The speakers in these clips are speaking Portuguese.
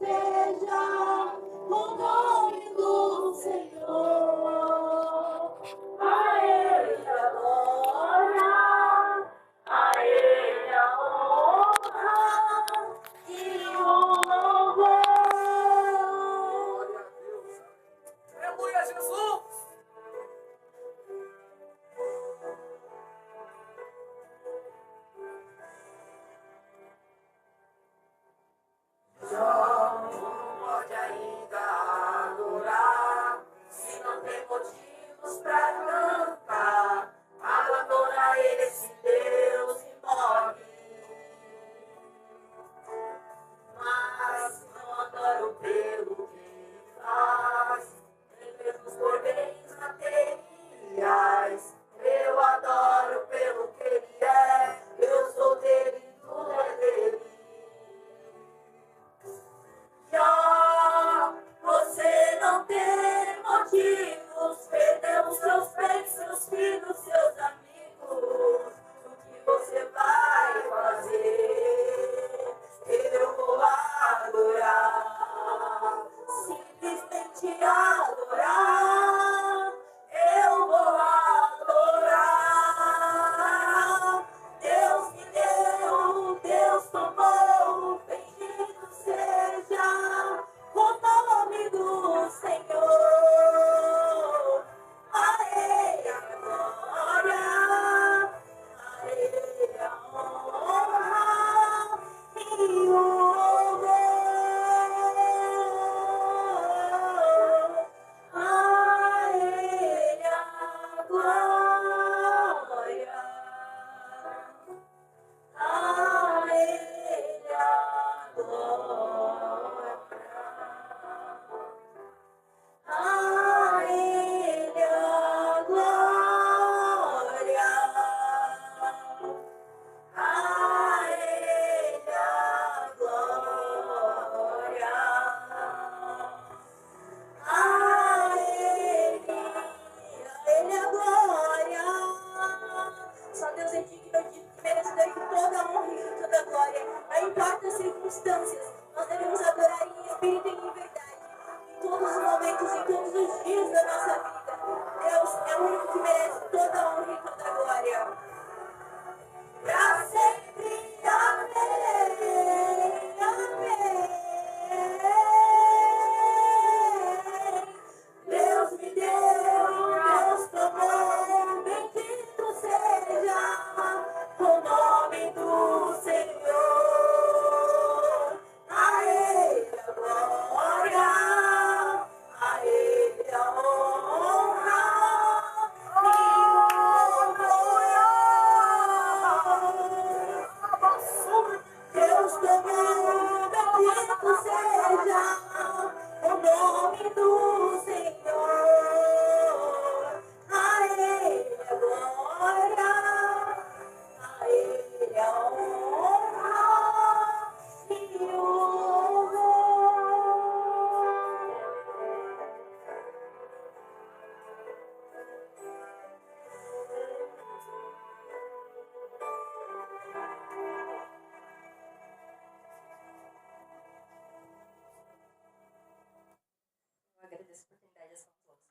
seja o nome do Senhor. A Ele a glória, a Ele a honra e o louvor. Aleluia, Jesus! Só não pode ainda adorar, se não tem motivos pra cantar. Abandona esse Deus e morre. Mas não adoro pelo que faz, nem mesmo por bens materiais. Eu adoro pelo que Ele é, eu sou dele, tudo é dele. Já você não tem motivos, perdeu os seus bens, seus filhos, seus amigos. O que você vai fazer? Eu vou adorar, simplesmente adorar. Eu vou adorar. Deus me deu, Deus tomou, bendito seja o nome do Senhor. A Ele a glória, a Ele a honra e o louvor. A Ele a glória, a Ele a glória, a Ele a glória, a Ele a glória, a Ele a glória. Só Deus é digno de merecedor de toda a honra e de toda a glória. Não importa as circunstâncias, nós devemos adorar em espírito e em verdade. Em todos os momentos, em todos os dias da nossa vida. Deus é o único que merece toda a honra e toda a glória. Pra sempre, amém, amém. Deus me deu, Deus tomou, bendito seja o nome do Senhor. A Ele a glória, a Ele a honra e o louvor. Deus tomou, bendito seja o nome do Senhor. A Ele a glória, a Ele a honra e o louvor. Eu agradeço a oportunidade, essa todos.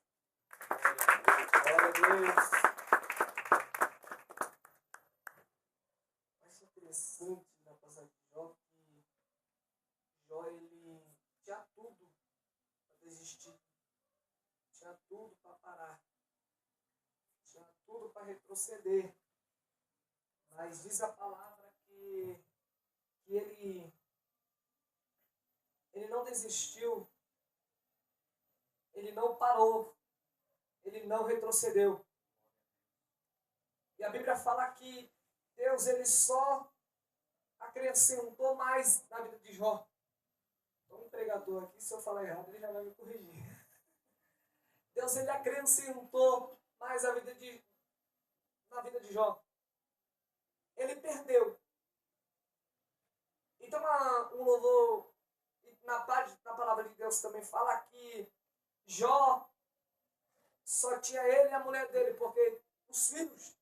Glória a Deus. Eu acho interessante na passagem de Jó que Jó ele tinha tudo para desistir, tinha tudo para parar, tinha tudo para retroceder. Mas diz a palavra que ele não desistiu, ele não parou, ele não retrocedeu. E a Bíblia fala que Deus ele só acrescentou mais na vida de Jó. Então, um pregador aqui, se eu falar errado, ele já vai me corrigir. Deus ele acrescentou mais na vida de Jó. Ele perdeu. Então, um louvor, na palavra de Deus também fala que Jó só tinha ele e a mulher dele, porque os filhos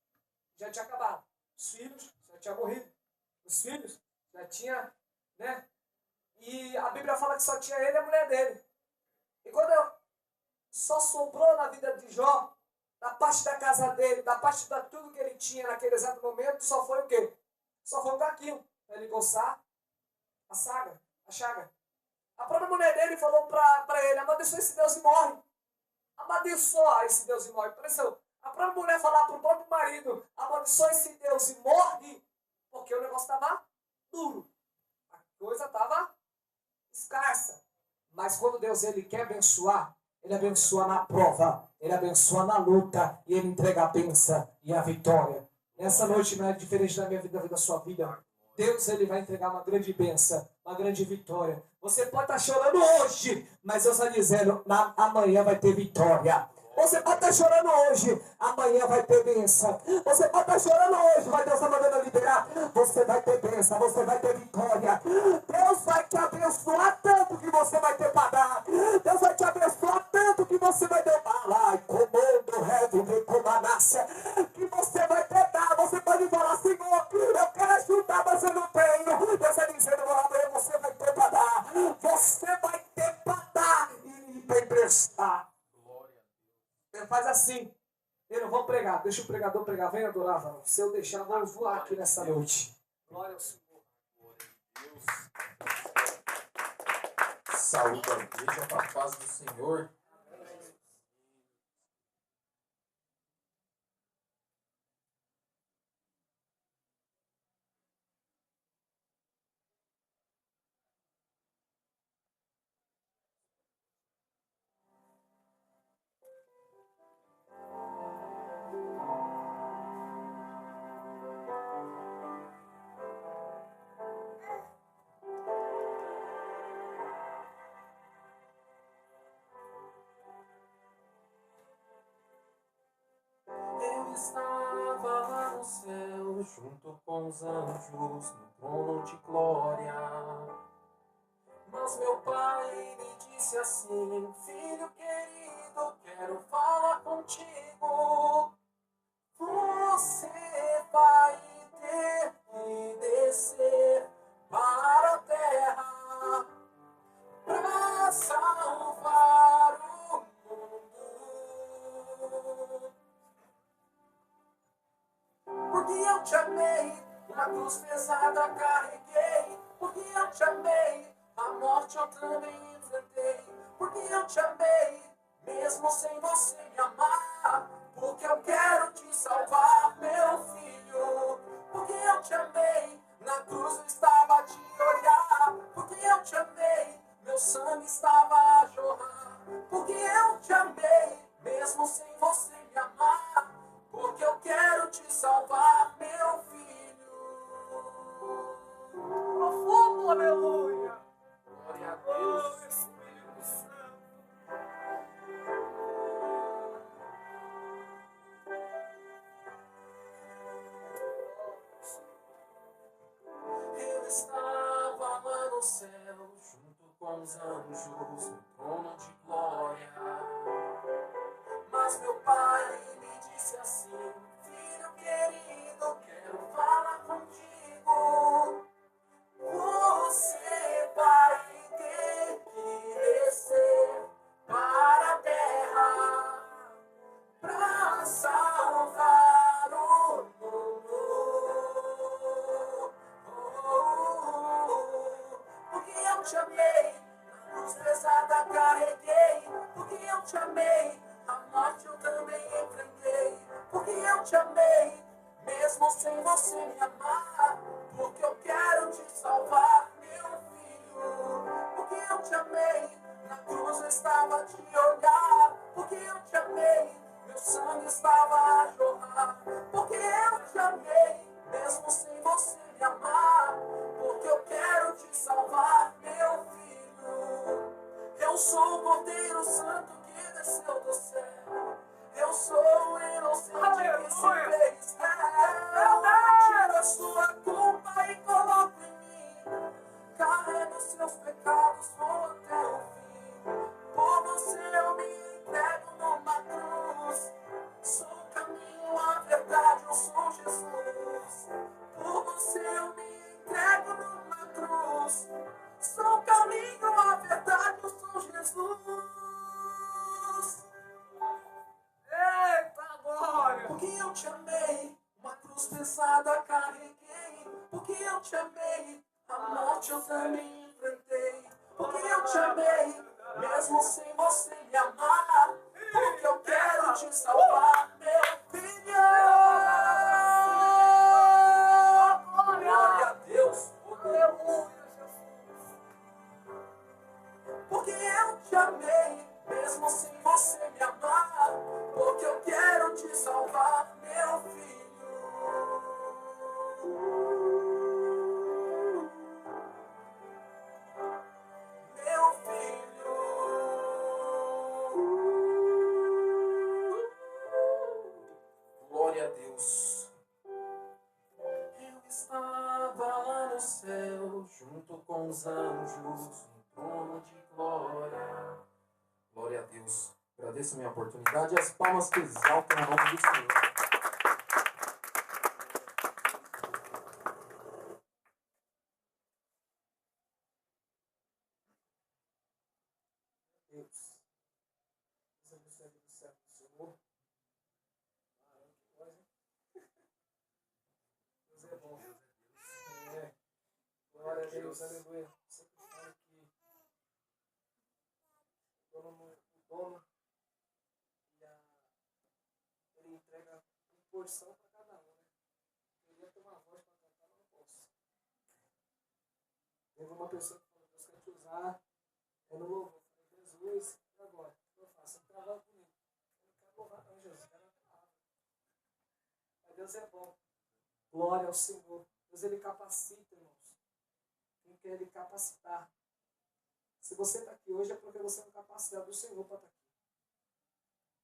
já tinham acabado. Os filhos já tinham morrido. Os filhos já tinham, né? E a Bíblia fala que só tinha ele e a mulher dele. E quando só sobrou na vida de Jó, da parte da casa dele, da parte de tudo que ele tinha naquele exato momento, só foi o quê? Só foi um caquinho para ele coçar a chaga. A própria mulher dele falou para ele: amaldiçoa esse Deus e morre. Amaldiçoa esse Deus e morre. Pareceu a própria mulher falar para o próprio marido: amaldiçoa esse Deus e morre, porque o negócio estava duro. A coisa estava escassa. Mas quando Deus ele quer abençoar, ele abençoa na prova, ele abençoa na luta e ele entrega a bênção e a vitória. Nessa noite não é diferente da minha vida, da sua vida. Deus ele vai entregar uma grande bênção, uma grande vitória. Você pode estar chorando hoje, mas Deus está dizendo, amanhã vai ter vitória. Você pode estar chorando hoje, amanhã vai ter bênção. Você pode estar chorando hoje, mas Deus está mandando liberar. Você vai ter bênção, você vai ter vitória. Deus vai te abençoar tanto que você vai ter para dar. Deus vai te abençoar tanto que você vai ter para comando, reviver com a nácia. Que você vai ter dar. Você pode falar, Senhor, eu quero ajudar, mas eu não tenho. Deus está dizendo, amanhã você vai ter para dar. Você vai ter para dar e para emprestar. Ele faz assim. Eu não vou pregar, deixa o pregador pregar, vem adorar, varão. Se eu deixar, vamos voar aqui nessa noite. Glória ao Senhor. Glória a Deus. Saúde a igreja para a paz do Senhor. Eu estava lá no céu, junto com os anjos, no trono de glória. Mas meu pai me disse assim: filho querido, quero falar contigo. Você vai ter que descer para a terra para salvar o mundo. Porque eu te amei, na cruz pesada carreguei. Porque eu te amei, a morte eu também enfrentei. Porque eu te amei, mesmo sem você me amar. Porque eu quero te salvar, meu filho. Porque eu te amei, na cruz eu estava a te olhar. Porque eu te amei, meu sangue estava a jorrar. Porque eu te amei, mesmo sem você me amar. Porque eu quero te salvar, meu filho. Profundo, aleluia. Glória a Deus. Oh, Espírito Santo. Eu estava lá no céu, junto com os anjos, no trono de glória. Mas meu pai me disse assim: filho querido, quero falar contigo. Você vai ter que descer para a terra para salvar o mundo. Porque eu te amei, na cruz pesada carreguei. Porque eu te amei, a morte eu também enfrentei. Porque eu te amei, mesmo sem você me amar. Porque eu quero te salvar, meu filho. Porque eu te amei, na cruz eu estava a te olhar. Porque eu te amei, meu sangue estava a jorrar. Porque eu te amei, mesmo sem você me amar. Porque eu quero te salvar, meu filho. Eu sou o Cordeiro Santo que desceu do céu. Eu sou o inocente que se fez réu. Tira a sua culpa e coloca em mim. Carrega os seus pecados, vou até o fim. Por você eu me entrego numa cruz. Sou o caminho, a verdade, eu sou Jesus. cruz pesada carreguei, porque eu te amei. A morte eu também enfrentei, porque eu te amei. Mesmo sem você me amar, porque eu quero te salvar, meu filho. Glória a Deus, aleluia, Jesus. Porque eu te amei, mesmo sem você me amar, porque eu quero te salvar, meu filho. Meu filho. Glória a Deus. Eu estava lá no céu, junto com os anjos, no trono de glória. Glória a Deus. Agradeço a minha oportunidade e as palmas que exaltam o nome do Senhor. Deus. Deus abençoe do céu do Senhor. Caramba, que coisa, hein? Deus é bom. É. Glória a Deus, aleluia. Sempre falo que o dono ele entrega uma porção para cada um, né? Eu queria ter uma voz para cantar, mas não posso. Teve uma pessoa que falou: Deus quer te usar no louvor. Eu falei: Jesus, e agora? O que eu faço? Eu trabalho comigo. Eu não quero louvar, não, Jesus. Eu quero a palavra. Mas Deus é bom. Glória ao Senhor. Deus, ele capacita, irmãos. Quem quer ele capacitar. Se você está aqui hoje é porque você tem capacidade do Senhor para estar aqui.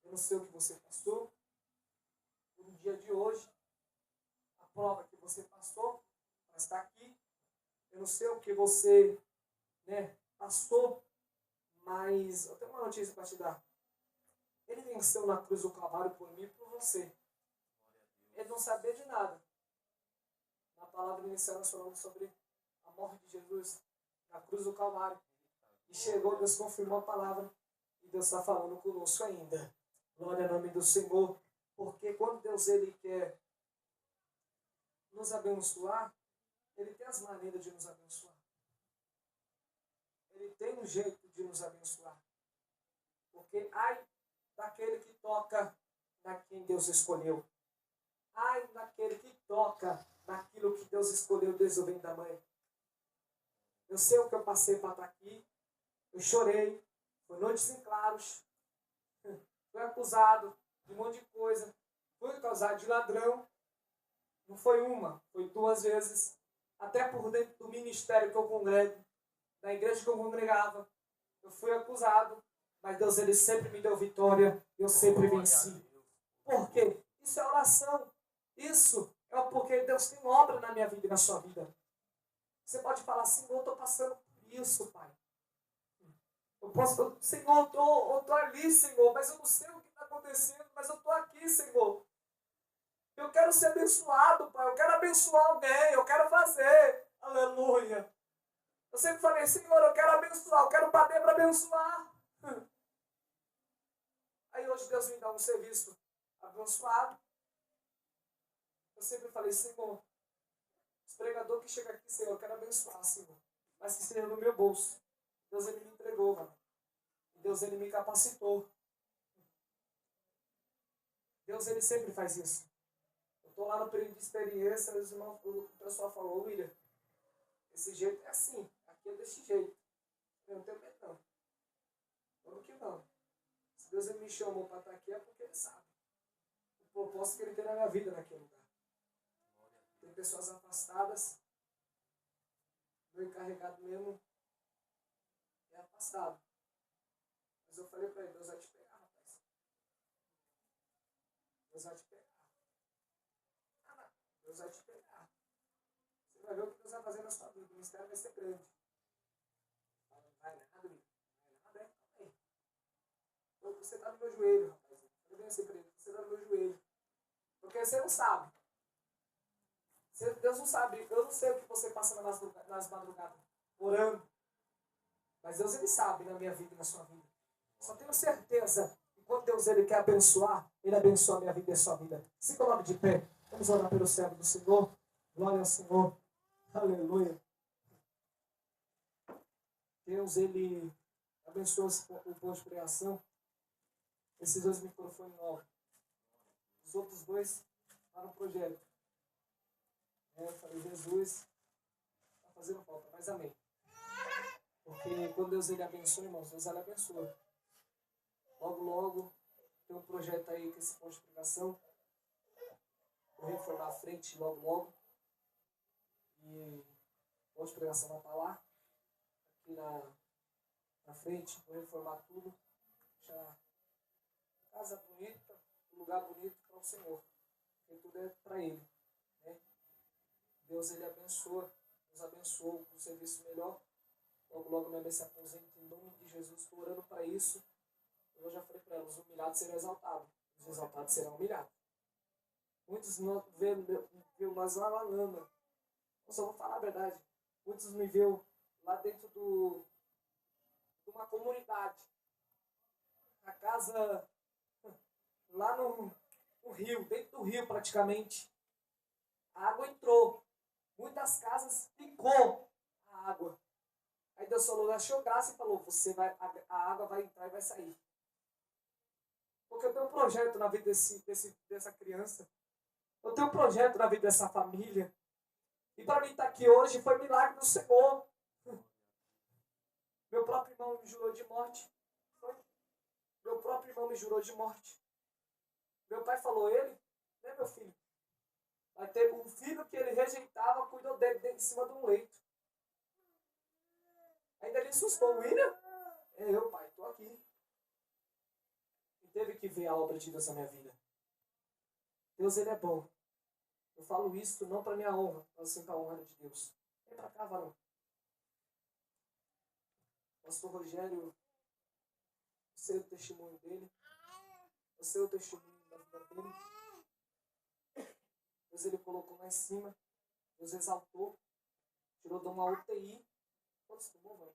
Eu não sei o que você passou no dia de hoje, a prova que você passou para estar aqui. Eu não sei o que você, passou, mas eu tenho uma notícia para te dar. Ele venceu na cruz do Calvário por mim e por você. Ele não sabia de nada. Na palavra inicial nós falamos sobre a morte de Jesus na cruz do Calvário. E chegou, Deus confirmou a palavra e Deus está falando conosco ainda. Glória ao nome do Senhor. Porque quando Deus ele quer nos abençoar, ele tem as maneiras de nos abençoar. Ele tem um jeito de nos abençoar. Porque ai daquele que toca na quem Deus escolheu. Ai daquele que toca naquilo que Deus escolheu desde o ventre da mãe. Eu sei o que eu passei para estar aqui. Eu chorei. Foi noites em claros. Fui acusado de um monte de coisa. Fui acusado de ladrão. Não foi uma, foi 2 vezes. Até por dentro do ministério que eu congrego, da igreja que eu congregava, eu fui acusado. Mas Deus, ele sempre me deu vitória. Eu sempre venci. Por quê? Isso é oração. Isso é porque Deus tem obra na minha vida e na sua vida. Você pode falar assim: eu estou passando por isso, Pai. Senhor, eu estou ali, Senhor, mas eu não sei o que está acontecendo, mas eu estou aqui, Senhor. Eu quero ser abençoado, Pai. Eu quero abençoar alguém, eu quero fazer. Aleluia. Eu sempre falei: Senhor, eu quero abençoar, eu quero bater para abençoar. Aí hoje Deus me dá um serviço abençoado. Eu sempre falei: Senhor, os pregadores que chegam aqui, Senhor, eu quero abençoar, Senhor. Mas que seja no meu bolso. Deus, ele me entregou, mano. Deus, ele me capacitou. Deus, ele sempre faz isso. Eu estou lá no período de experiência, o pessoal falou: William, esse jeito é assim, aqui é desse jeito. Eu não tenho medo, não. Como que não? Se Deus ele me chamou para estar aqui é porque ele sabe o propósito que ele tem na minha vida naquele lugar. Tem pessoas afastadas, meu encarregado mesmo é afastado. Mas eu falei para ele: Deus vai te pegar, rapaz. Deus vai te pegar. Deus vai te pegar. Você vai ver o que Deus vai fazer na sua vida. O ministério vai ser grande. Não vai nada, amigo. Não vai nada, é? Você está no meu joelho, rapaz. Eu venho assim para ele: você está no meu joelho. Porque você não sabe. Deus não sabe. Eu não sei o que você passa nas madrugadas orando. Mas Deus, ele sabe na minha vida e na sua vida. Só tenho certeza que quando Deus ele quer abençoar, ele abençoa a minha vida e a sua vida. Se coloque de pé. Vamos orar pelo servo do Senhor. Glória ao Senhor. Aleluia. Deus, Ele abençoa o posto de pregação. Esses 2 microfones novos. Os outros 2 para o projeto. Eu falei, Jesus, está fazendo falta, mas amém. Porque quando Deus Ele abençoa, irmãos, Deus Ele abençoa. Logo, logo, tem um projeto aí com esse posto de pregação. Vou reformar a frente logo, logo. E o posto de pregação vai estar lá. Aqui na frente, vou reformar tudo. Deixar casa bonita, um lugar bonito para o Senhor. Porque tudo é para Ele. Né? Deus, Ele abençoa. Nos abençoou com um serviço melhor. Logo, logo, minha mãe se aposenta em nome de Jesus. Estou orando para isso. Eu já falei para ela, os humilhados serão exaltados. Os exaltados serão humilhados. Muitos vê nós lá na lama. Eu só vou falar a verdade. Muitos me viram lá dentro de uma comunidade. A casa lá no rio, dentro do rio praticamente. A água entrou. Muitas casas ficou a água. Aí Deus falou, achou graça e falou, a água vai entrar e vai sair. Porque eu tenho um projeto na vida dessa criança. Eu tenho um projeto na vida dessa família. E para mim estar aqui hoje foi milagre do Senhor. Meu próprio irmão me jurou de morte. Meu próprio irmão me jurou de morte. Meu pai falou, né meu filho? Vai ter um filho que ele rejeitava, cuidou dele em cima de um leito. Ainda ele assustou o William. É eu, pai, estou aqui. E teve que ver a obra de Deus na minha vida. Deus, Ele é bom. Eu falo isso não para minha honra, mas sim para a honra de Deus. Vem para cá, varão. Pastor Rogério, eu sei o testemunho dele. Eu sei o testemunho da vida dele. Deus, Ele colocou lá em cima. Deus exaltou. Tirou de uma UTI. Quantos tumores, mano?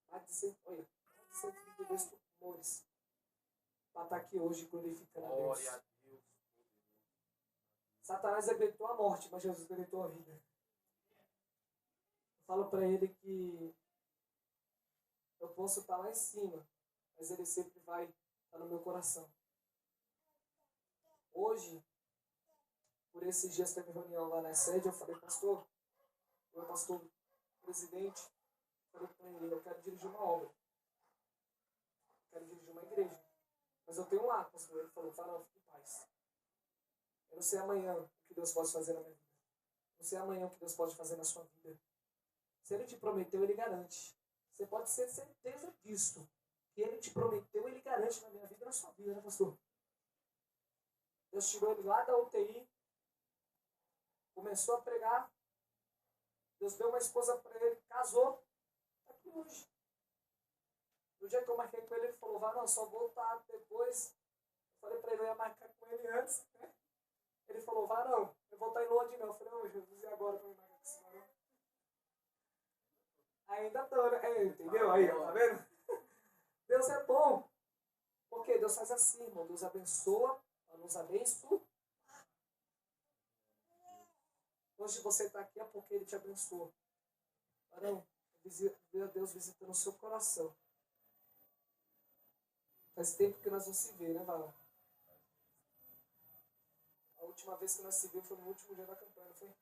Mais de 132 tumores. Para estar aqui hoje glorificando a Deus. Satanás decretou a morte, mas Jesus decretou a vida. Eu falo para ele que eu posso estar lá em cima, mas ele sempre vai estar no meu coração. Hoje, por esses dias teve reunião lá na sede, eu falei, pastor, meu pastor presidente, falei para ele, eu quero dirigir uma obra. Quero dirigir uma igreja. Mas eu tenho um lado, pastor. Ele falou, farol, fique em paz. Eu não sei amanhã o que Deus pode fazer na minha vida. Eu não sei amanhã o que Deus pode fazer na sua vida. Se Ele te prometeu, Ele garante. Você pode ter certeza disso. Que Ele te prometeu, Ele garante na minha vida e na sua vida, né, pastor? Deus tirou ele lá da UTI. Começou a pregar. Deus deu uma esposa para ele, casou. Está aqui hoje. No dia que eu marquei com ele, ele falou, vai não, só voltar depois. Eu falei para ele, eu ia marcar com ele antes, né? Ele falou, vai não, eu vou estar em Londres não. Eu falei, ô Jesus, e agora para me marcar com esse varão? Ainda estou, né? Entendeu? Aí, ó, tá vendo? Deus é bom. Porque Deus faz assim, irmão. Deus abençoa, nos abençoa. Hoje você está aqui é porque Ele te abençoou. Varão, Deus visitando o seu coração. Faz tempo que nós não se vê, né, varão? A última vez que nós se vimos foi no último dia da campanha, não foi?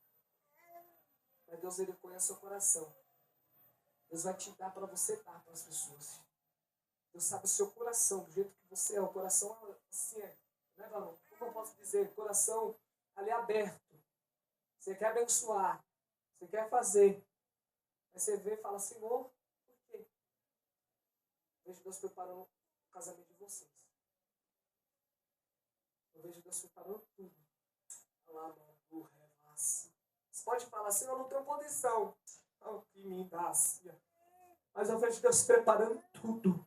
Mas Deus, Ele conhece o seu coração. Deus vai te dar para você dar para as pessoas. Deus sabe o seu coração, do jeito que você é. O coração assim é, né, varão? Como eu posso dizer? Coração ali aberto. Você quer abençoar. Você quer fazer. Aí você vê e fala, Senhor, por quê? Vejo Deus preparando o casamento de vocês. Eu vejo Deus preparando tudo. Olha lá, mano, você pode falar assim, eu não tenho condição. Oh, que me dá. Mas eu vejo Deus preparando tudo.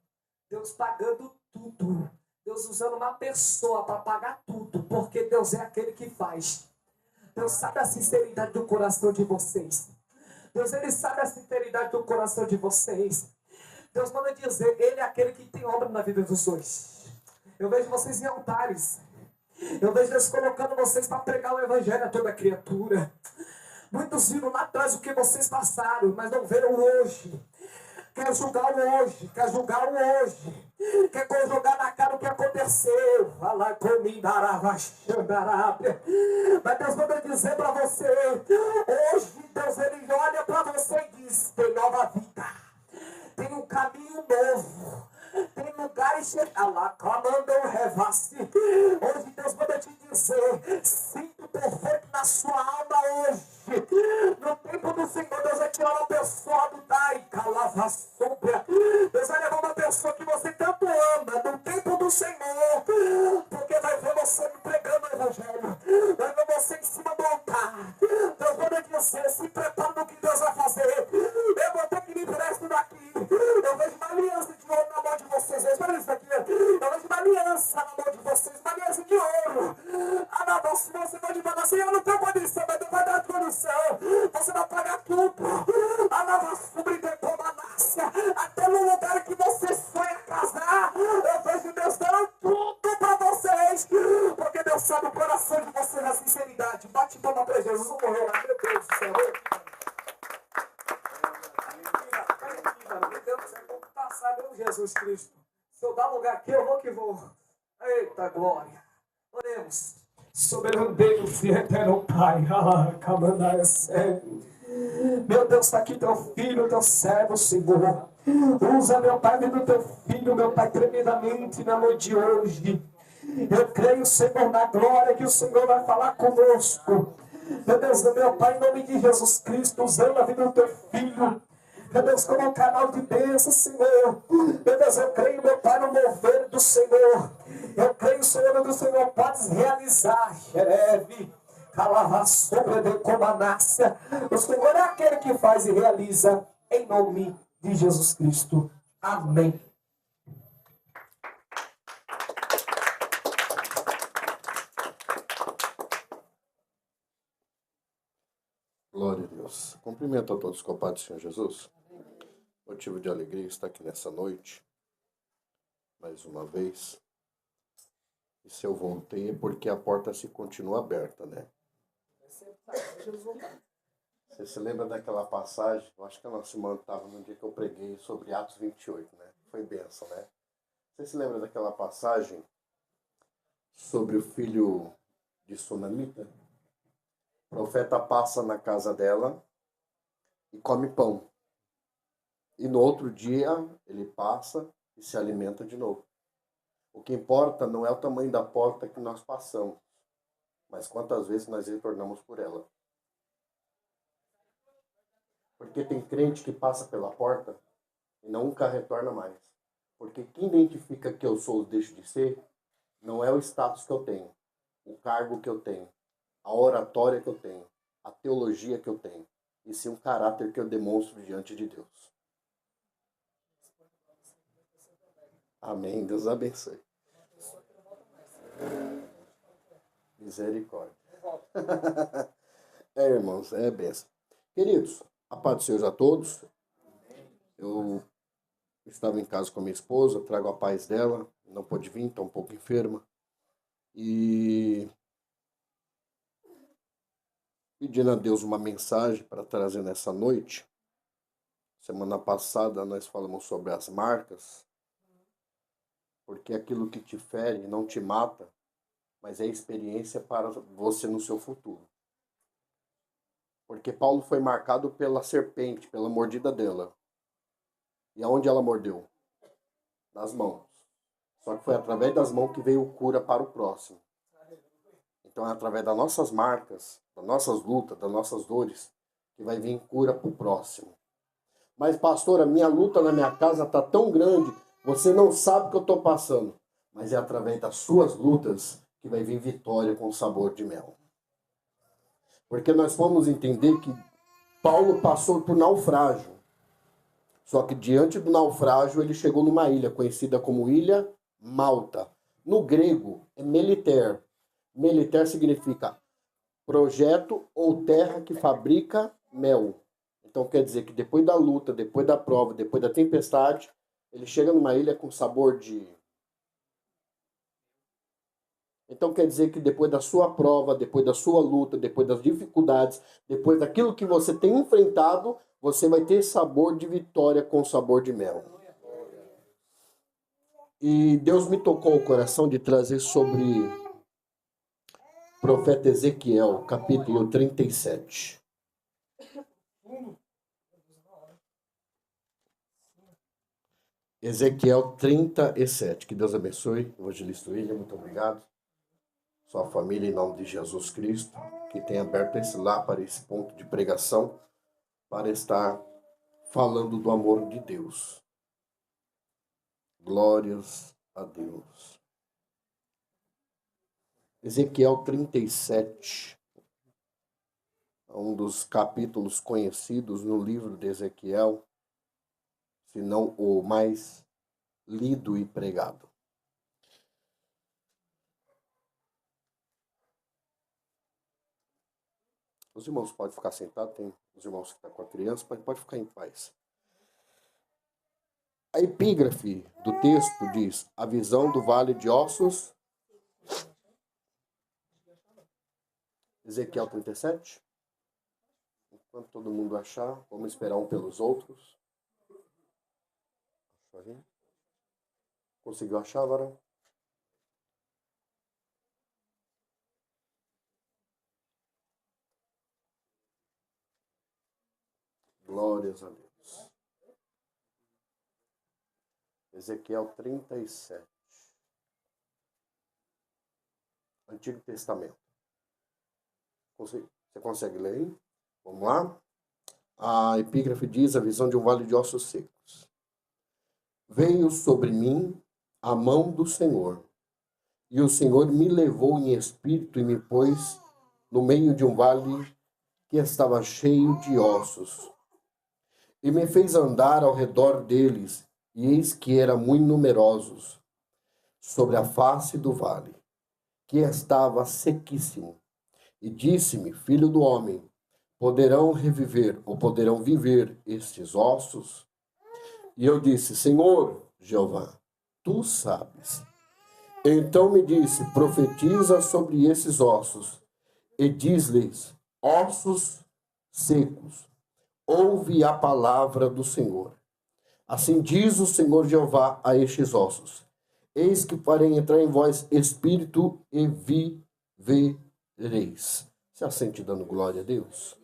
Deus pagando tudo. Deus usando uma pessoa para pagar tudo. Porque Deus é aquele que faz. Deus sabe a sinceridade do coração de vocês. Deus, Ele sabe a sinceridade do coração de vocês. Deus manda dizer, Ele é aquele que tem obra na vida dos dois. Eu vejo vocês em altares. Eu vejo Deus colocando vocês para pregar o evangelho a toda criatura. Muitos viram lá atrás o que vocês passaram, mas não viram hoje. Quer julgar o hoje, quer julgar o hoje. Quer jogar na cara o que aconteceu. Fala comigo, mas Deus manda dizer para você, hoje Deus ele olha para você e diz, tem nova vida. Tem um caminho novo. Tem lugares chegar lá, comando o revasse. Hoje Deus manda te dizer, sinto perfeito na sua alma hoje. No tempo do Senhor, Deus vai tirar uma pessoa do Dai, calava sombra. Deus vai levar uma pessoa que você tanto ama, no tempo do Senhor. Porque vai ver você pregando o Evangelho. Vai ver você em cima do altar. Deus manda dizer, se prepara no que Deus vai fazer. Eu vou ter que me emprestar daqui. Eu vejo uma aliança de ouro na mão de vocês. Olha isso aqui. Eu vejo uma aliança na mão de vocês. Uma aliança de ouro. Ah, não, se você pode falar assim, eu não tenho condição, mas Deus vai dar condição. Você vai pagar tudo. A nova subida como a nácia. Até no lugar que você sonha casar. Eu vejo Deus dando tudo para vocês. Porque Deus sabe o coração de vocês, a sinceridade. Bate palma para Jesus. Não morreu lá. Meu Deus do céu. Jesus Cristo. Se eu dar lugar aqui, eu vou que vou. Eita glória. Oremos. Soberano Deus e eterno Pai. Meu Deus, está aqui teu filho, teu servo, Senhor. Usa, meu Pai, do teu filho, meu Pai, tremendamente na noite de hoje. Eu creio, Senhor, na glória que o Senhor vai falar conosco. Meu Deus, meu Pai, em nome de Jesus Cristo, usando a vida do teu filho. Meu Deus, como um canal de bênção, Senhor. Meu Deus, eu creio, meu Pai, no mover do Senhor. Eu creio, Senhor, que o Senhor pode realizar. Xereve, calava sobre de comanácia. O Senhor é aquele que faz e realiza, em nome de Jesus Cristo. Amém. Glória a Deus. Cumprimento a todos com a paz do Senhor Jesus. Motivo de alegria estar aqui nessa noite, mais uma vez. E se eu voltei é porque a porta se continua aberta, né? Você se lembra daquela passagem? Eu acho que a nossa irmã estava no dia que eu preguei sobre Atos 28, né? Foi bênção, né? Você se lembra daquela passagem sobre o filho de Sunamita? O profeta passa na casa dela e come pão. E no outro dia ele passa e se alimenta de novo. O que importa não é o tamanho da porta que nós passamos, mas quantas vezes nós retornamos por ela. Porque tem crente que passa pela porta e nunca retorna mais. Porque quem identifica que eu sou ou deixo de ser, não é o status que eu tenho, o cargo que eu tenho, a oratória que eu tenho, a teologia que eu tenho, e sim o caráter que eu demonstro diante de Deus. Amém. Deus abençoe. Misericórdia. Irmãos, é benção. Queridos, a paz do Senhor a todos. Eu estava em casa com a minha esposa, trago a paz dela, não pôde vir, está um pouco enferma. E pedindo a Deus uma mensagem para trazer nessa noite. Semana passada nós falamos sobre as marcas, porque aquilo que te fere não te mata, mas é experiência para você no seu futuro. Porque Paulo foi marcado pela serpente, pela mordida dela. E aonde ela mordeu? Nas mãos. Só que foi através das mãos que veio cura para o próximo. Então é através das nossas marcas, das nossas lutas, das nossas dores, que vai vir cura para o próximo. Mas, pastor, a minha luta na minha casa está tão grande, você não sabe o que eu estou passando. Mas é através das suas lutas que vai vir vitória com sabor de mel. Porque nós vamos entender que Paulo passou por naufrágio. Só que diante do naufrágio ele chegou numa ilha conhecida como Ilha Malta. No grego é Meliter. Meliter significa projeto ou terra que fabrica mel. Então quer dizer que depois da luta, depois da prova, depois da tempestade, ele chega numa ilha com sabor de Então quer dizer que depois da sua prova, depois da sua luta, depois das dificuldades, depois daquilo que você tem enfrentado, você vai ter sabor de vitória com sabor de mel. E Deus me tocou o coração de trazer sobre o profeta Ezequiel, capítulo 37. Ezequiel 37. Que Deus abençoe. Evangelista William, muito obrigado. Sua família, em nome de Jesus Cristo, que tem aberto esse lar para esse ponto de pregação, para estar falando do amor de Deus. Glórias a Deus. Ezequiel 37. Um dos capítulos conhecidos no livro de Ezequiel, se não o mais lido e pregado. Os irmãos podem ficar sentados, tem os irmãos que estão com a criança, pode ficar em paz. A epígrafe do texto diz: a visão do vale de ossos. Ezequiel 37. Enquanto todo mundo achar, vamos esperar um pelos outros. Conseguiu achar, varão? Glórias a Deus. Ezequiel 37. Antigo Testamento. Você consegue ler aí? Vamos lá? A epígrafe diz: a visão de um vale de ossos secos. Veio sobre mim a mão do Senhor, e o Senhor me levou em espírito e me pôs no meio de um vale que estava cheio de ossos. E me fez andar ao redor deles, e eis que eram muito numerosos, sobre a face do vale, que estava sequíssimo. E disse-me: filho do homem, poderão reviver, ou poderão viver estes ossos? E eu disse: Senhor Jeová, tu sabes. Então me disse: profetiza sobre esses ossos, e diz-lhes: ossos secos, ouve a palavra do Senhor. Assim diz o Senhor Jeová a estes ossos: eis que farei entrar em vós espírito e vivereis. Se assente dando glória a Deus.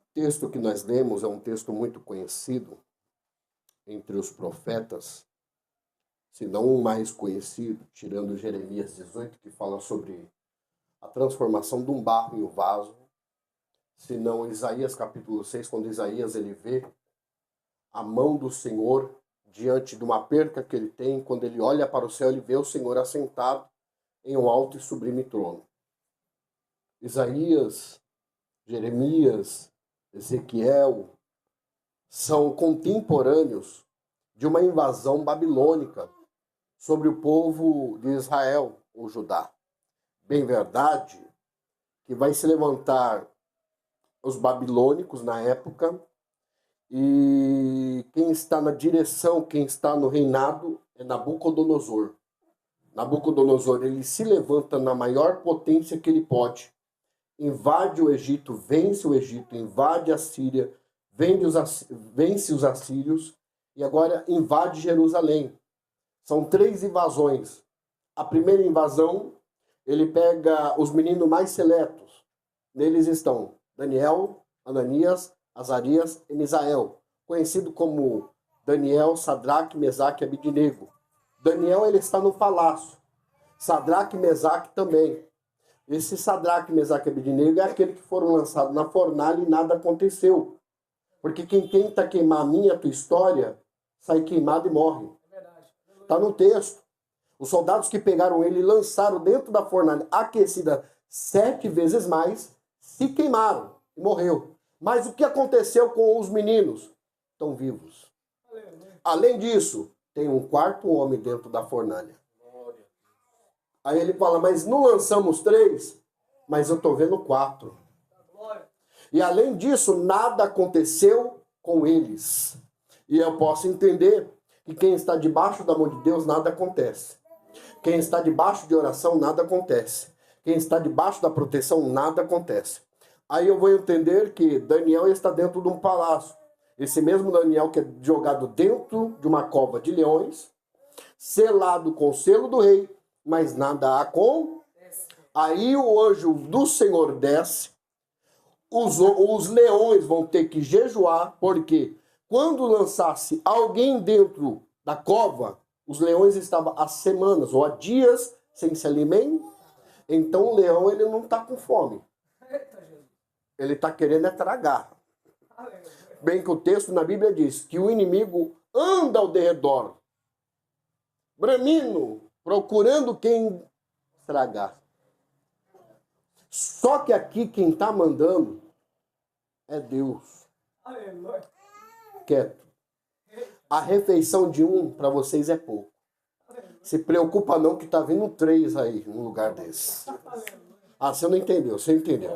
O texto que nós lemos é um texto muito conhecido entre os profetas, se não o mais conhecido, tirando Jeremias 18, que fala sobre a transformação de um barro em um vaso, se não Isaías capítulo 6, quando Isaías ele vê a mão do Senhor diante de uma perca que ele tem, quando ele olha para o céu, ele vê o Senhor assentado em um alto e sublime trono. Isaías, Jeremias, Ezequiel são contemporâneos de uma invasão babilônica sobre o povo de Israel, ou Judá. Bem verdade que vai se levantar os babilônicos na época, e quem está na direção, quem está no reinado é Nabucodonosor. Nabucodonosor, ele se levanta na maior potência que ele pode, invade o Egito, vence o Egito, invade a Síria, vence os assírios e agora invade Jerusalém. São 3 invasões. A primeira invasão, ele pega os meninos mais seletos. Neles estão Daniel, Ananias, Azarias e Misael, conhecido como Daniel, Sadraque, Mesaque e Abidnego. Daniel ele está no palácio. Sadraque e Mesaque também. Esse Sadraque, Mesaque e Abidnego é aquele que foram lançados na fornalha e nada aconteceu. Porque quem tenta queimar a minha, a tua história, sai queimado e morre. Está no texto. Os soldados que pegaram ele e lançaram dentro da fornalha aquecida 7 vezes mais, se queimaram e morreu. Mas o que aconteceu com os meninos? Estão vivos. Além disso, tem um 4º homem dentro da fornalha. Aí ele fala: mas não lançamos 3? Mas eu estou vendo 4. E além disso, nada aconteceu com eles. E eu posso entender que quem está debaixo da mão de Deus, nada acontece. Quem está debaixo de oração, nada acontece. Quem está debaixo da proteção, nada acontece. Aí eu vou entender que Daniel está dentro de um palácio. Esse mesmo Daniel que é jogado dentro de uma cova de leões, selado com o selo do rei, mas nada acontece. Aí o anjo do Senhor desce, os leões vão ter que jejuar, porque quando lançasse alguém dentro da cova, os leões estavam há semanas ou há dias sem se alimentar. Então o leão ele não está com fome. Ele está querendo tragar. Bem que o texto na Bíblia diz que o inimigo anda ao derredor, bramindo, procurando quem estragar. Só que aqui quem está mandando é Deus. Quieto. A refeição de um para vocês é pouco. Se preocupa não que está vindo 3 aí no lugar desse. Ah, você não entendeu, você entendeu.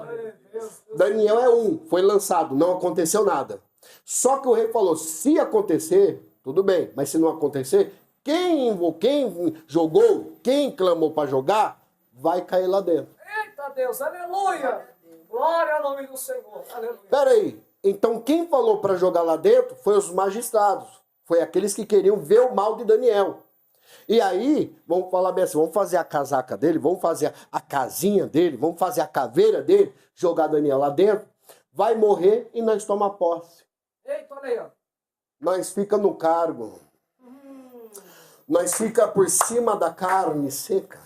Daniel é um, foi lançado, não aconteceu nada. Só que o rei falou, se acontecer, tudo bem, mas se não acontecer, quem jogou, quem clamou para jogar, vai cair lá dentro. Eita Deus, aleluia! Glória ao nome do Senhor, aleluia. Peraí, então quem falou para jogar lá dentro foi os magistrados, foi aqueles que queriam ver o mal de Daniel. E aí, vamos falar bem assim, vamos fazer a casaca dele, vamos fazer a casinha dele, vamos fazer a caveira dele, jogar Daniel lá dentro, vai morrer e nós toma posse. Eita, olha aí, ó. Nós fica no cargo. Nós fica por cima da carne seca.